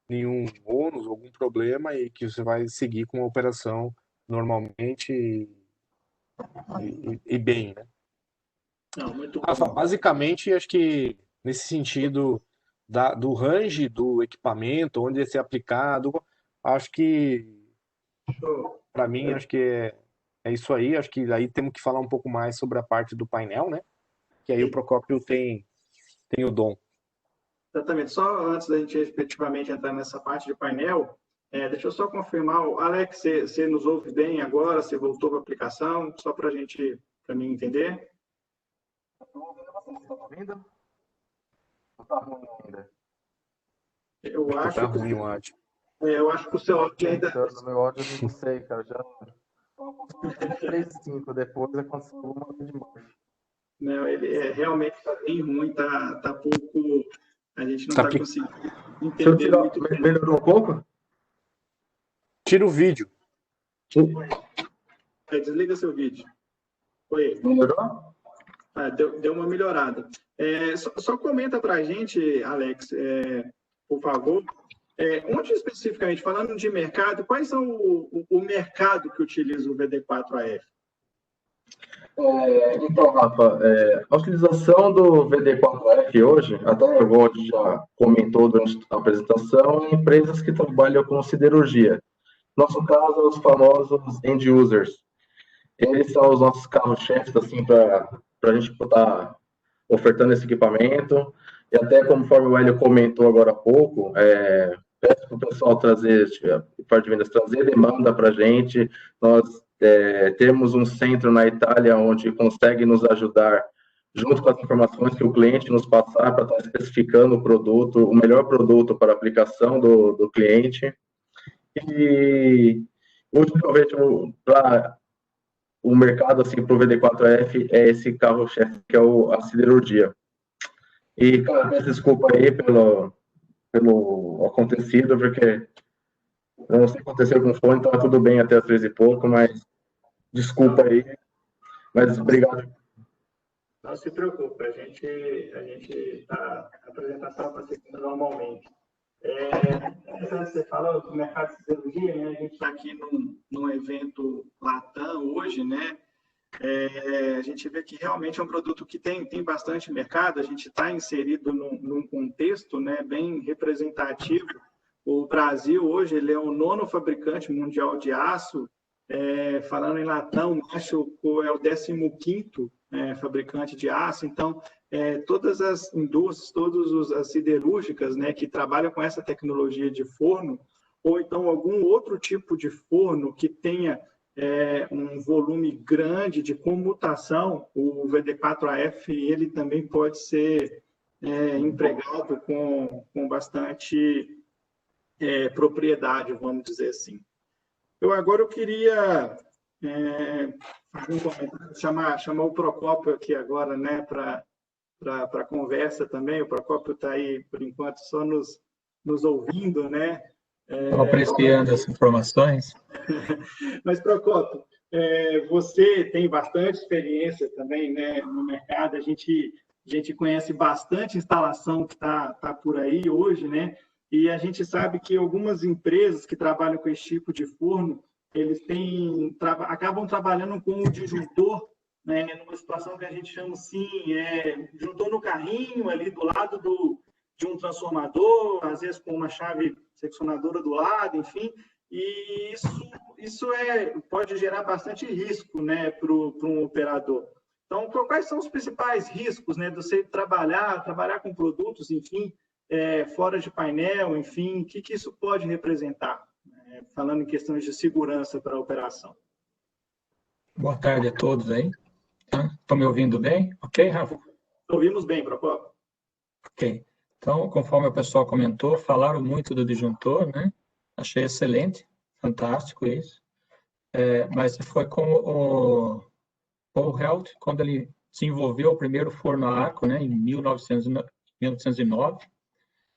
nenhum ônus, algum problema, e que você vai seguir com a operação normalmente e bem, né? Não, muito bom. Basicamente, acho que nesse sentido do range do equipamento, onde ele ser aplicado, acho que, para mim, acho que é isso aí. Acho que aí temos que falar um pouco mais sobre a parte do painel, né? Que aí o Procópio tem o dom. Exatamente. Só antes da gente efetivamente entrar nessa parte de painel, deixa eu só confirmar. Alex, você nos ouve bem agora? Você voltou para a aplicação? Só para mim entender. Está ouvindo? Não está ruim ainda? Eu acho tá ruim o áudio. Eu acho que o seu áudio ainda... No meu áudio eu não sei, cara. Já 3.5 depois aconteceu uma demais. Não, ele realmente está bem ruim, tá pouco... A gente não está conseguindo entender muito bem. Melhorou um pouco? Tira o vídeo. Desliga seu vídeo. Oi. Melhorou? Deu uma melhorada. Só comenta para a gente, Alex, por favor, onde especificamente, falando de mercado, quais são o mercado que utiliza o VD4AF? Então, Rafa, a utilização do VD4F hoje, até o Rod já comentou durante a apresentação, em empresas que trabalham com siderurgia. No nosso caso, os famosos end users. Eles são os nossos carros-chefes, assim, para a gente estar ofertando esse equipamento. E até conforme o Hélio comentou agora há pouco, peço para o pessoal trazer, parte de vendas, trazer demanda para a gente. Nós temos um centro na Itália onde consegue nos ajudar, junto com as informações que o cliente nos passar, para estar especificando o produto, o melhor produto para a aplicação do cliente. E hoje eu vejo para o mercado assim, para o VD4F é esse carro-chefe, que é a siderurgia. E, cara, peço desculpa aí pelo acontecido, porque eu não sei o que aconteceu com o fone, estava tudo bem até as 3 e pouco, mas desculpa aí. Mas obrigado. Não se preocupe, a gente a apresentação está seguindo normalmente. Você fala do mercado de siderurgia, né? A gente está aqui num evento Latam hoje, né? A gente vê que realmente é um produto que tem bastante mercado, a gente está inserido num contexto, né, bem representativo. O Brasil hoje ele é o 9º fabricante mundial de aço, falando em Latam, o México é o 15º fabricante de aço. Então, todas as indústrias, todas as siderúrgicas, né, que trabalham com essa tecnologia de forno, ou então algum outro tipo de forno que tenha um volume grande de comutação, o VD4AF ele também pode ser empregado com bastante propriedade, vamos dizer assim. Agora eu queria fazer um comentário, chamar o Procópio aqui agora, né, para a conversa também. O Procópio está aí, por enquanto, só nos ouvindo, né? Estou apreciando as informações. Mas, Procópio, você tem bastante experiência também, né, no mercado. A gente conhece bastante instalação que está por aí hoje, né? E a gente sabe que algumas empresas que trabalham com esse tipo de forno, eles acabam trabalhando com o disjuntor, né, numa situação que a gente chama assim, disjuntor no carrinho, ali do lado de um transformador, às vezes com uma chave seccionadora do lado, enfim, e isso pode gerar bastante risco, né, para um operador. Então, quais são os principais riscos, né, de você trabalhar com produtos, enfim, fora de painel, enfim, o que isso pode representar, falando em questões de segurança para a operação? Boa tarde a todos aí. Estão me ouvindo bem? Ok, Rafa? Ouvimos bem, Procópio. Ok. Então, conforme o pessoal comentou, falaram muito do disjuntor, né? Achei excelente, fantástico isso. Mas foi como o Paul Helt, quando ele desenvolveu o primeiro forno a arco, né, em 1909,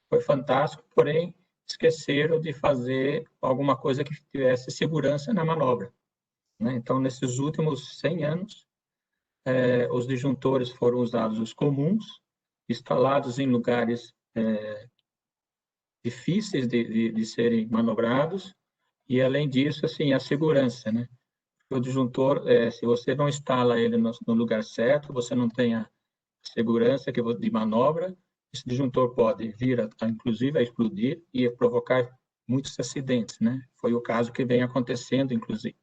foi fantástico, porém esqueceram de fazer alguma coisa que tivesse segurança na manobra, né? Então, nesses últimos 100 anos, os disjuntores foram usados os comuns, instalados em lugares difíceis de serem manobrados, e além disso, assim, a segurança, né? O disjuntor, se você não instala ele no lugar certo, você não tem a segurança de manobra, esse disjuntor pode vir, inclusive, a explodir e provocar muitos acidentes, né? Foi o caso que vem acontecendo, inclusive.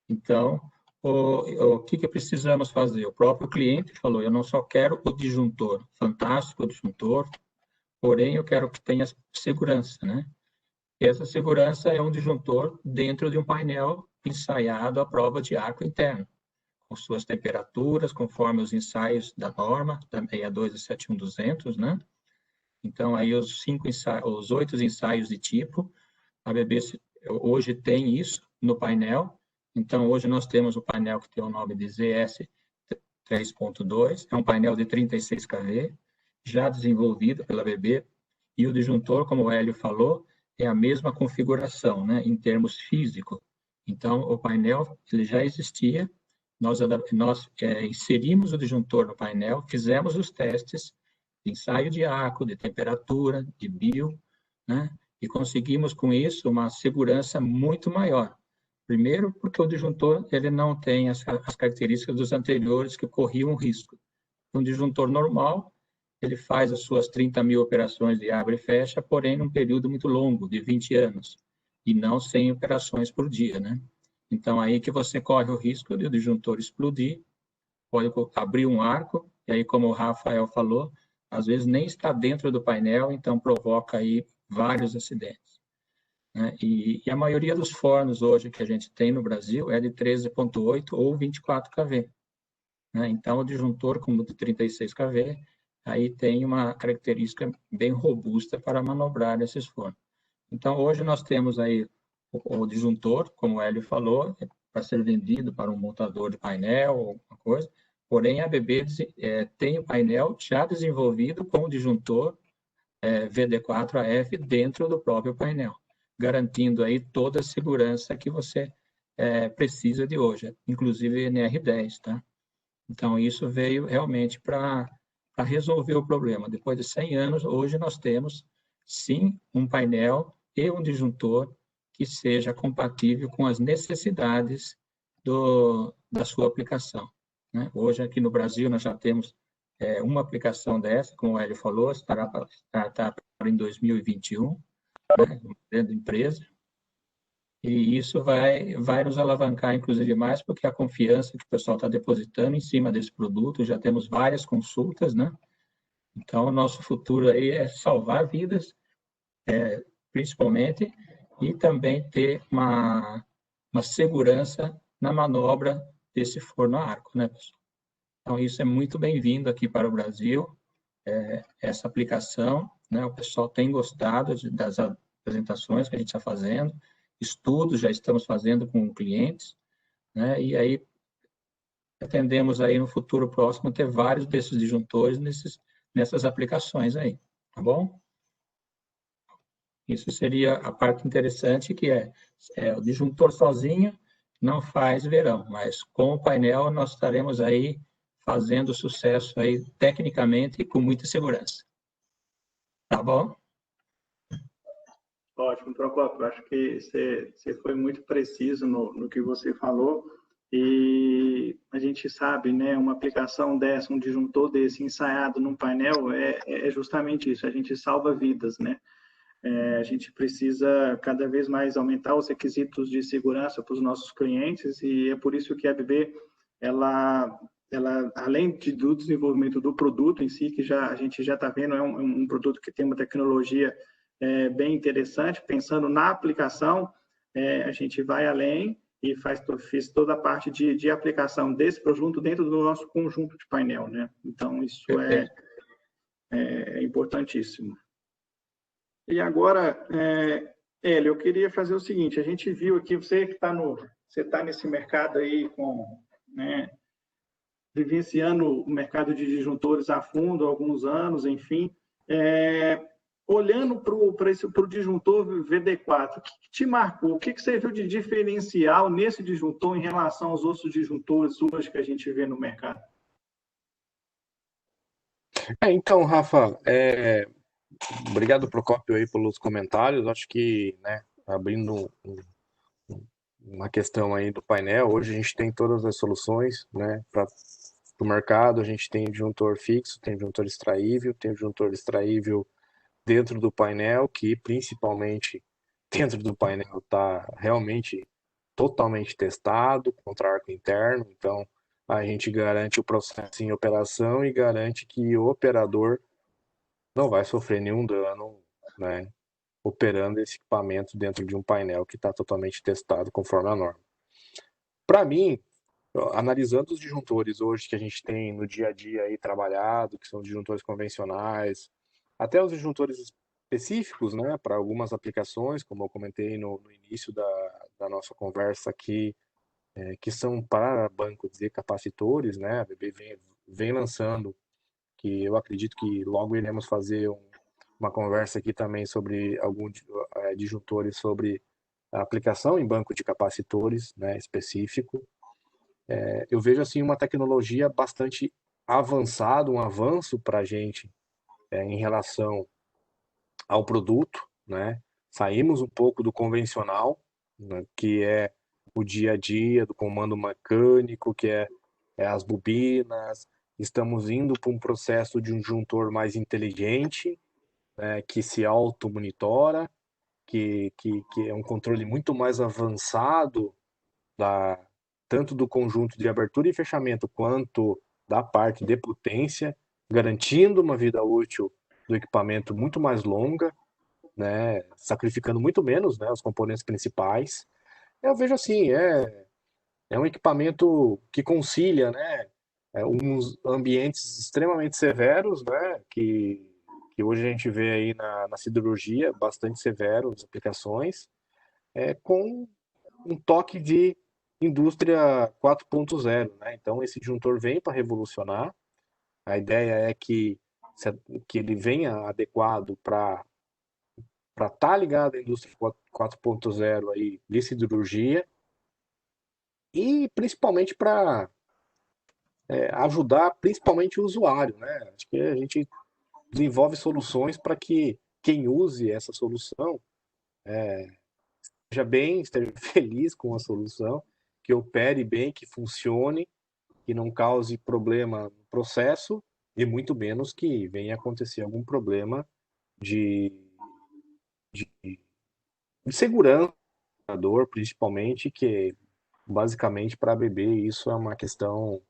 Então, o que precisamos fazer? O próprio cliente falou, eu não só quero o disjuntor, fantástico o disjuntor, porém eu quero que tenha segurança, né? E essa segurança é um disjuntor dentro de um painel ensaiado à prova de arco interno, com suas temperaturas, conforme os ensaios da norma, da 62 e 71200, né? Então, aí os 8 ensaios de tipo, a BB hoje tem isso no painel. Então, hoje nós temos o painel que tem o nome de ZS 3.2, é um painel de 36 kV, já desenvolvido pela BB, e o disjuntor, como o Hélio falou, é a mesma configuração, né, em termos físicos. Então, o painel ele já existia, nós inserimos o disjuntor no painel, fizemos os testes de ensaio de arco, de temperatura, de bio, né, e conseguimos com isso uma segurança muito maior. Primeiro, porque o disjuntor ele não tem as características dos anteriores que corriam risco. Um disjuntor normal, ele faz as suas 30 mil operações de abre e fecha, porém num período muito longo, de 20 anos, e não 100 operações por dia, né? Então, aí que você corre o risco de o disjuntor explodir, pode abrir um arco, e aí, como o Rafael falou, às vezes nem está dentro do painel, então provoca aí vários acidentes, né? E a maioria dos fornos hoje que a gente tem no Brasil é de 13.8 ou 24 kV, né? Então, o disjuntor, como de 36 kV, aí tem uma característica bem robusta para manobrar esses fornos. Então, hoje nós temos aí o disjuntor, como o Hélio falou, para ser vendido para um montador de painel ou alguma coisa, porém a ABB tem o painel já desenvolvido com o disjuntor VD4AF dentro do próprio painel, garantindo aí toda a segurança que você precisa de hoje, inclusive NR10, tá? Então, isso veio realmente para resolver o problema. Depois de 100 anos, hoje nós temos, sim, um painel e um disjuntor que seja compatível com as necessidades da sua aplicação, né? Hoje, aqui no Brasil, nós já temos uma aplicação dessa, como o Hélio falou, estará em 2021, né, uma grande empresa. E isso vai nos alavancar, inclusive, mais, porque a confiança que o pessoal está depositando em cima desse produto, já temos várias consultas, né? Então, o nosso futuro aí é salvar vidas, principalmente, e também ter uma segurança na manobra desse forno a arco, né, pessoal? Então, isso é muito bem-vindo aqui para o Brasil, essa aplicação, né? O pessoal tem gostado apresentações que a gente está fazendo, estudos já estamos fazendo com clientes, né? E aí pretendemos aí no futuro próximo ter vários desses disjuntores nessas aplicações aí, tá bom? Isso seria a parte interessante, que o disjuntor sozinho não faz verão, mas com o painel nós estaremos aí fazendo sucesso aí tecnicamente e com muita segurança. Tá bom? Ótimo, Procopio. Acho que você foi muito preciso no que você falou. E a gente sabe, né, uma aplicação dessa, um disjuntor desse ensaiado num painel é justamente isso, a gente salva vidas, né? A gente precisa cada vez mais aumentar os requisitos de segurança para os nossos clientes e é por isso que a ABB, ela além do desenvolvimento do produto em si, que a gente já está vendo, é um produto que tem uma tecnologia bem interessante, pensando na aplicação, a gente vai além e fiz toda a parte de aplicação desse produto dentro do nosso conjunto de painel, né? Então, isso é importantíssimo. E agora, Hélio, eu queria fazer o seguinte, a gente viu aqui, você que está nesse mercado aí, né, vivenciando o mercado de disjuntores a fundo há alguns anos, enfim, olhando para o disjuntor VD4, o que te marcou? O que você viu de diferencial nesse disjuntor em relação aos outros disjuntores hoje que a gente vê no mercado? Então, Rafa, obrigado, Procópio, aí pelos comentários. Acho que, né, abrindo uma questão aí do painel, hoje a gente tem todas as soluções, né, para o mercado. A gente tem disjuntor fixo, tem disjuntor extraível, tem disjuntor extraível dentro do painel, que principalmente dentro do painel está realmente totalmente testado contra arco interno. Então, a gente garante o processo em operação e garante que o operador não vai sofrer nenhum dano, né, operando esse equipamento dentro de um painel que está totalmente testado conforme a norma. Para mim, analisando os disjuntores hoje que a gente tem no dia a dia aí trabalhado, que são disjuntores convencionais, até os disjuntores específicos, né, para algumas aplicações, como eu comentei no início da nossa conversa aqui, que são para banco de capacitores, né, a ABB vem lançando, que eu acredito que logo iremos fazer uma conversa aqui também sobre alguns disjuntores sobre a aplicação em banco de capacitores, né, específico. Eu vejo assim uma tecnologia bastante avançada, um avanço para a gente em relação ao produto, né? Saímos um pouco do convencional, né, que é o dia a dia do comando mecânico, que é as bobinas. Estamos indo para um processo de um disjuntor mais inteligente, né, que se auto-monitora, que é um controle muito mais avançado tanto do conjunto de abertura e fechamento quanto da parte de potência, garantindo uma vida útil do equipamento muito mais longa, né, sacrificando muito menos, né, os componentes principais. Eu vejo assim, é um equipamento que concilia, né, uns ambientes extremamente severos, né, que hoje a gente vê aí na siderurgia, bastante severos, aplicações, com um toque de indústria 4.0, né? Então esse disjuntor vem para revolucionar. A ideia é que ele venha adequado para estar ligado à indústria 4.0 aí de siderurgia e principalmente para ajudar principalmente o usuário, né? Acho que a gente desenvolve soluções para que quem use essa solução esteja bem, esteja feliz com a solução, que opere bem, que funcione, que não cause problema no processo e muito menos que venha acontecer algum problema de, de segurança, principalmente, que basicamente para ABB isso é uma questão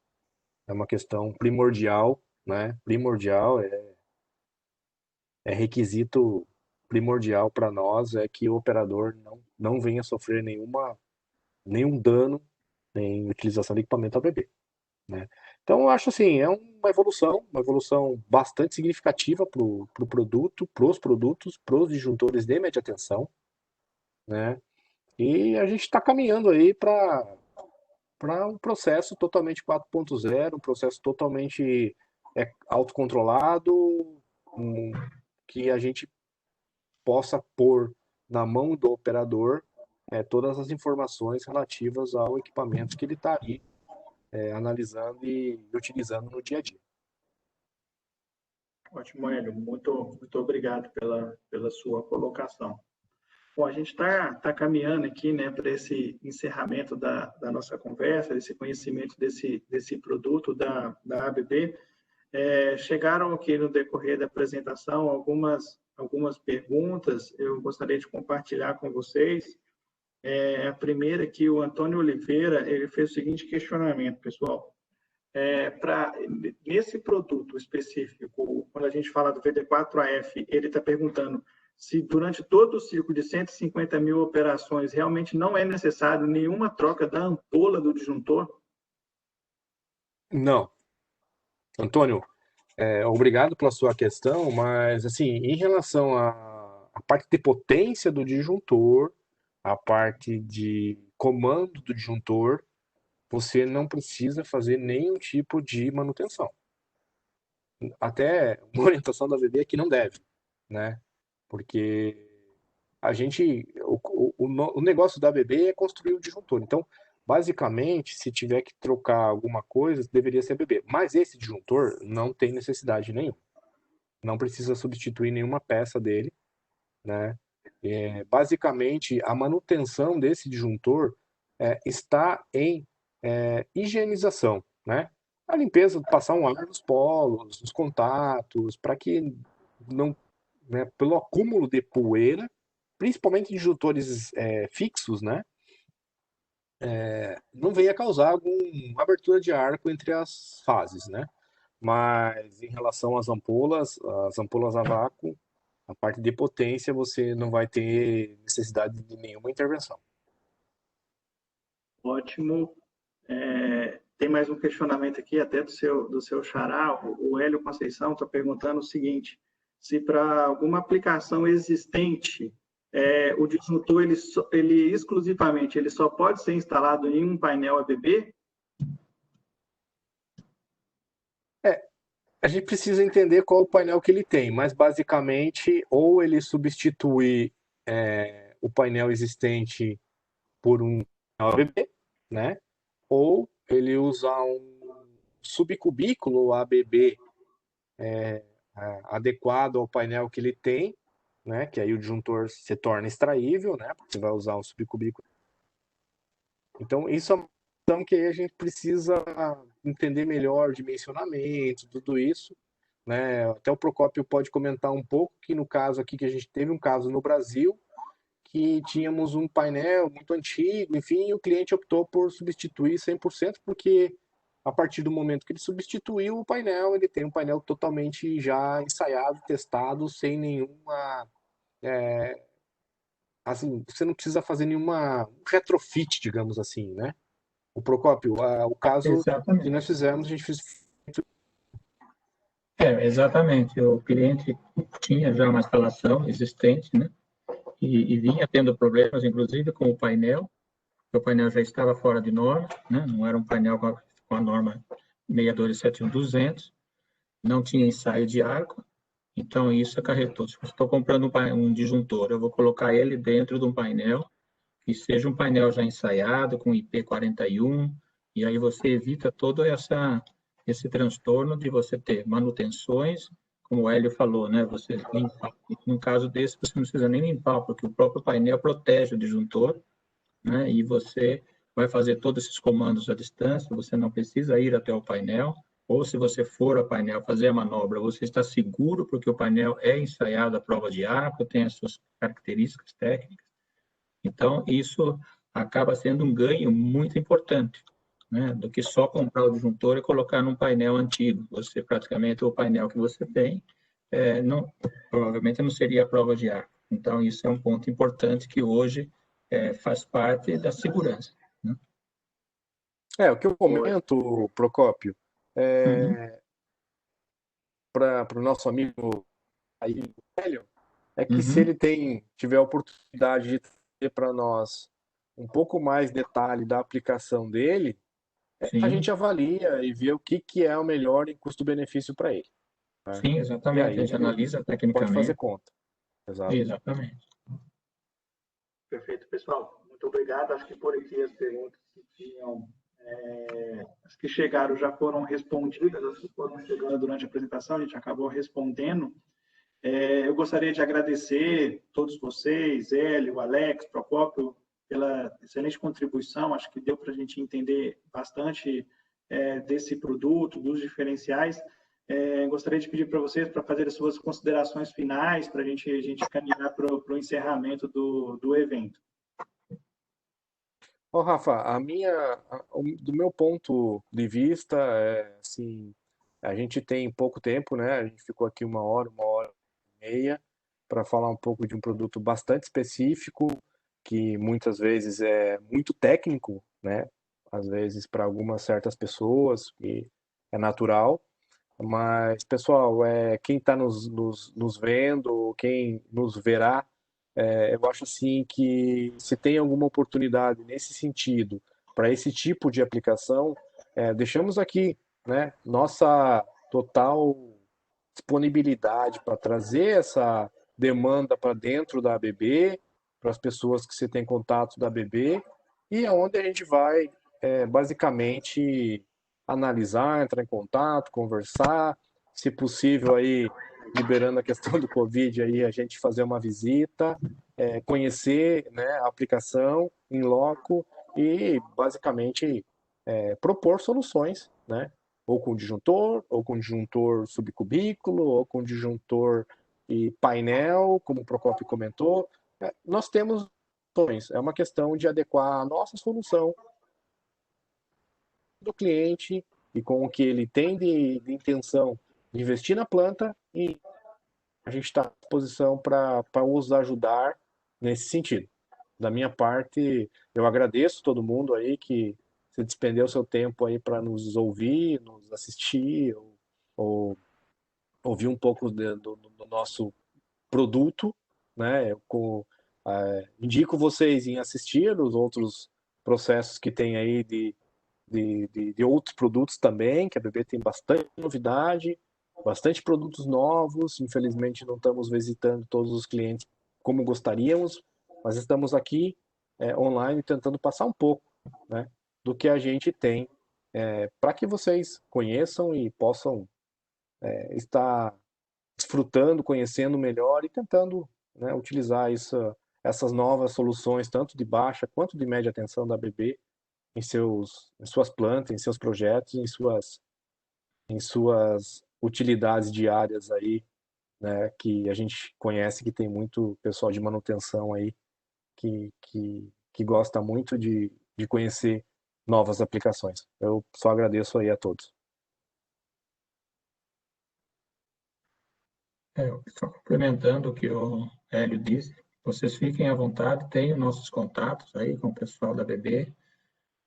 primordial, né? Primordial, é requisito primordial para nós, é que o operador não venha sofrer nenhum dano em utilização de equipamento ABB, né? Então, eu acho assim, é uma evolução bastante significativa para o produto, para os produtos, para os disjuntores de média tensão, né? E a gente está caminhando aí para um processo totalmente 4.0, um processo totalmente autocontrolado, que a gente possa pôr na mão do operador todas as informações relativas ao equipamento que ele está aí analisando e utilizando no dia a dia. Ótimo, Hélio. Muito obrigado pela sua colocação. Bom, a gente está caminhando aqui, né, para esse encerramento da nossa conversa, esse conhecimento desse produto da ABB. Chegaram aqui no decorrer da apresentação algumas perguntas, eu gostaria de compartilhar com vocês. A primeira que o Antônio Oliveira ele fez o seguinte questionamento, pessoal. Nesse produto específico, quando a gente fala do VD4AF, ele está perguntando se durante todo o ciclo de 150 mil operações realmente não é necessário nenhuma troca da ampola do disjuntor? Não. Antônio, obrigado pela sua questão, mas assim, em relação à parte de potência do disjuntor, a parte de comando do disjuntor, você não precisa fazer nenhum tipo de manutenção. Até uma orientação da ABB é que não deve, né? Porque o negócio da ABB é construir o disjuntor. Então, basicamente, se tiver que trocar alguma coisa, deveria ser ABB. Mas esse disjuntor não tem necessidade nenhuma. Não precisa substituir nenhuma peça dele, né? Basicamente, a manutenção desse disjuntor está em higienização, né? A limpeza, passar um ar nos polos, nos contatos, para que não, né, pelo acúmulo de poeira, principalmente disjuntores fixos, né? Não venha causar alguma abertura de arco entre as fases, né? Mas em relação às ampolas a vácuo, a parte de potência, você não vai ter necessidade de nenhuma intervenção. Ótimo. Tem mais um questionamento aqui, até do seu xará, o Hélio Conceição está perguntando o seguinte, se para alguma aplicação existente, o disjuntor, ele exclusivamente, ele só pode ser instalado em um painel ABB? A gente precisa entender qual o painel que ele tem, mas basicamente, ou ele substitui o painel existente por um ABB, né? Ou ele usa um subcubículo ABB adequado ao painel que ele tem, né? Que aí o disjuntor se torna extraível, né? Porque você vai usar um subcubículo. Então, isso é uma questão que a gente precisa entender melhor, dimensionamento, tudo isso, né? Até o Procópio pode comentar um pouco que no caso aqui que a gente teve um caso no Brasil que tínhamos um painel muito antigo, enfim, e o cliente optou por substituir 100% porque a partir do momento que ele substituiu o painel, ele tem um painel totalmente já ensaiado, testado, sem nenhuma assim, você não precisa fazer nenhuma retrofit, digamos assim, né? O Procópio, o caso Exatamente. que nós fizemos, a gente fez. Exatamente. O cliente tinha já uma instalação existente, né? E vinha tendo problemas, inclusive, com o painel. O painel já estava fora de norma, né? Não era um painel com a norma 6271200, não tinha ensaio de arco. Então, isso acarretou. Se eu estou comprando um disjuntor, eu vou colocar ele dentro de um painel que seja um painel já ensaiado, com IP41, e aí você evita todo esse transtorno de você ter manutenções, como o Hélio falou, né? Você limpa. No caso desse, você não precisa nem limpar, porque o próprio painel protege o disjuntor, né? E você vai fazer todos esses comandos à distância, você não precisa ir até o painel, ou se você for ao painel fazer a manobra, você está seguro, porque o painel é ensaiado à prova de arco, tem as suas características técnicas. Então, isso acaba sendo um ganho muito importante, né? Do que só comprar o disjuntor e colocar num painel antigo. Você, praticamente, o painel que você tem, provavelmente não seria a prova de arco. Então, isso é um ponto importante que hoje faz parte da segurança, né? O que eu comento, Procópio, para o nosso amigo aí, Hélio, é que se ele tiver a oportunidade de trazer para nós um pouco mais detalhe da aplicação dele, a gente avalia e vê o que é o melhor em custo-benefício para ele. Né? Sim, exatamente. Aí, a gente analisa tecnicamente. Pode fazer conta. Exato. Exatamente. Perfeito, pessoal. Muito obrigado. Acho que por aqui as perguntas que tinham, as que chegaram já foram respondidas, as que foram chegando durante a apresentação, a gente acabou respondendo. Eu gostaria de agradecer a todos vocês, Hélio, Alex, Procópio, pela excelente contribuição. Acho que deu para a gente entender bastante desse produto, dos diferenciais. Gostaria de pedir para vocês para fazer as suas considerações finais, para a gente caminhar para o encerramento do evento. Rafa, do meu ponto de vista, assim, a gente tem pouco tempo, né? A gente ficou aqui 1 hora e meia, para falar um pouco de um produto bastante específico, que muitas vezes é muito técnico, né? Às vezes para algumas certas pessoas, e é natural. Mas, pessoal, quem está nos vendo, quem nos verá, eu acho assim que se tem alguma oportunidade nesse sentido, para esse tipo de aplicação, deixamos aqui, né, nossa total disponibilidade para trazer essa demanda para dentro da ABB, para as pessoas que você tem contato da ABB, e aonde a gente vai, basicamente, analisar, entrar em contato, conversar, se possível aí, liberando a questão do Covid, aí a gente fazer uma visita, conhecer, né, a aplicação em loco e basicamente propor soluções, né, ou com disjuntor, ou com disjuntor subcubículo, ou com disjuntor e painel, como o Procópio comentou. Nós temos soluções, é uma questão de adequar a nossa solução do cliente e com o que ele tem de intenção de investir na planta, e a gente está à disposição para os ajudar nesse sentido. Da minha parte, eu agradeço todo mundo aí que se despendeu seu tempo aí para nos ouvir, nos assistir, ou ouvir um pouco do nosso produto, né? Indico vocês em assistir os outros processos que tem aí de outros produtos também, que a BB tem bastante novidade, bastante produtos novos. Infelizmente não estamos visitando todos os clientes como gostaríamos, mas estamos aqui online tentando passar um pouco, né, do que a gente tem, para que vocês conheçam e possam estar desfrutando, conhecendo melhor e tentando, né, utilizar essas novas soluções, tanto de baixa quanto de média tensão da ABB, em suas plantas, em seus projetos, em suas utilidades diárias aí, né, que a gente conhece que tem muito pessoal de manutenção aí que gosta muito de conhecer novas aplicações. Eu só agradeço aí a todos. Só complementando o que o Hélio disse, vocês fiquem à vontade, tenham nossos contatos aí com o pessoal da BB,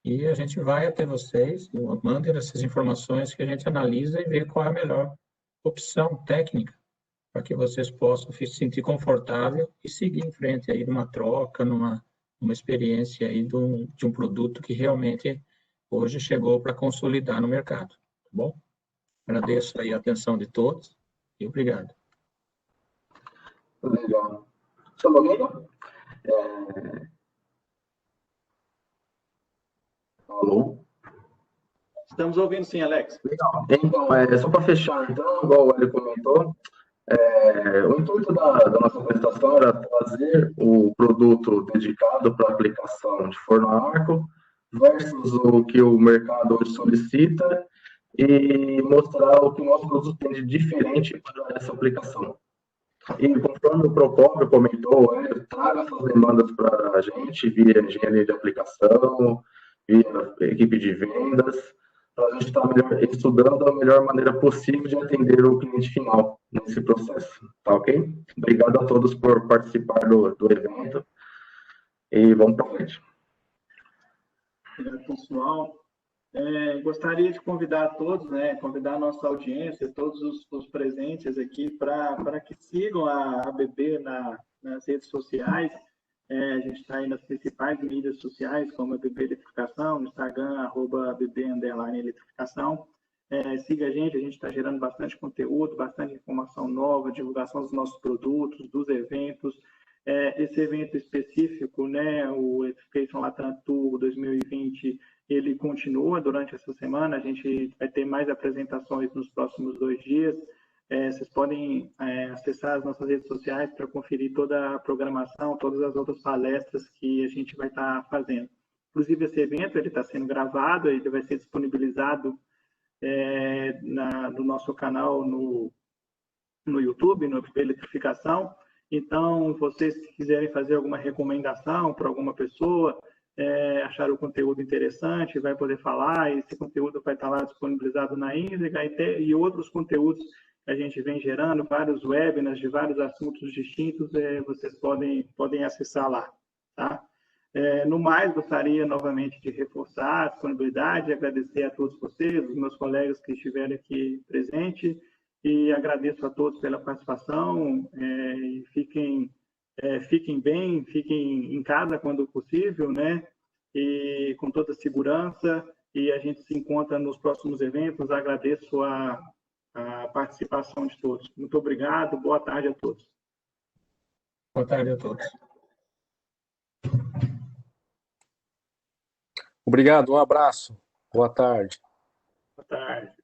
e a gente vai até vocês, mandem essas informações que a gente analisa e vê qual é a melhor opção técnica para que vocês possam se sentir confortável e seguir em frente aí numa troca, numa experiência aí de um produto que realmente hoje chegou para consolidar no mercado, tá bom? Agradeço aí a atenção de todos e obrigado. Legal. Só um pouquinho. Alô? Estamos ouvindo sim, Alex. Legal. Então, só para fechar, então, igual o Hélio comentou, o intuito da nossa apresentação era trazer o produto dedicado para aplicação de forno a arco versus o que o mercado hoje solicita e mostrar o que o nosso produto tem de diferente para essa aplicação. E conforme o Procópio comentou, traga essas demandas para a gente via engenharia de aplicação, via equipe de vendas, para a gente estar estudando a melhor maneira possível de atender o cliente final nesse processo. Tá ok? Obrigado a todos por participar do evento e vamos para frente. Obrigado, pessoal. Gostaria de convidar todos, né, convidar a nossa audiência, todos os presentes aqui, para que sigam a ABB nas redes sociais. A gente está aí nas principais mídias sociais, como a ABB Eletrificação, no Instagram, @ABB_Eletrificação. Siga a gente está gerando bastante conteúdo, bastante informação nova, divulgação dos nossos produtos, dos eventos. Esse evento específico, né, o Electrification Latam Tour 2020, ele continua durante essa semana. A gente vai ter mais apresentações nos próximos 2 dias. Vocês podem acessar as nossas redes sociais para conferir toda a programação, todas as outras palestras que a gente vai estar fazendo. Inclusive, esse evento ele está sendo gravado, ele vai ser disponibilizado no nosso canal no YouTube, no Eletrificação. Então, vocês que quiserem fazer alguma recomendação para alguma pessoa, achar o conteúdo interessante, vai poder falar, e esse conteúdo vai estar lá disponibilizado na íntegra, e outros conteúdos que a gente vem gerando, vários webinars de vários assuntos distintos, vocês podem acessar lá, tá? No mais, gostaria novamente de reforçar a disponibilidade, agradecer a todos vocês, os meus colegas que estiveram aqui presentes, e agradeço a todos pela participação. Fiquem bem, fiquem em casa quando possível, né? E com toda segurança, e a gente se encontra nos próximos eventos. Agradeço a participação de todos. Muito obrigado, boa tarde a todos. Boa tarde a todos. Obrigado, um abraço. Boa tarde. Boa tarde.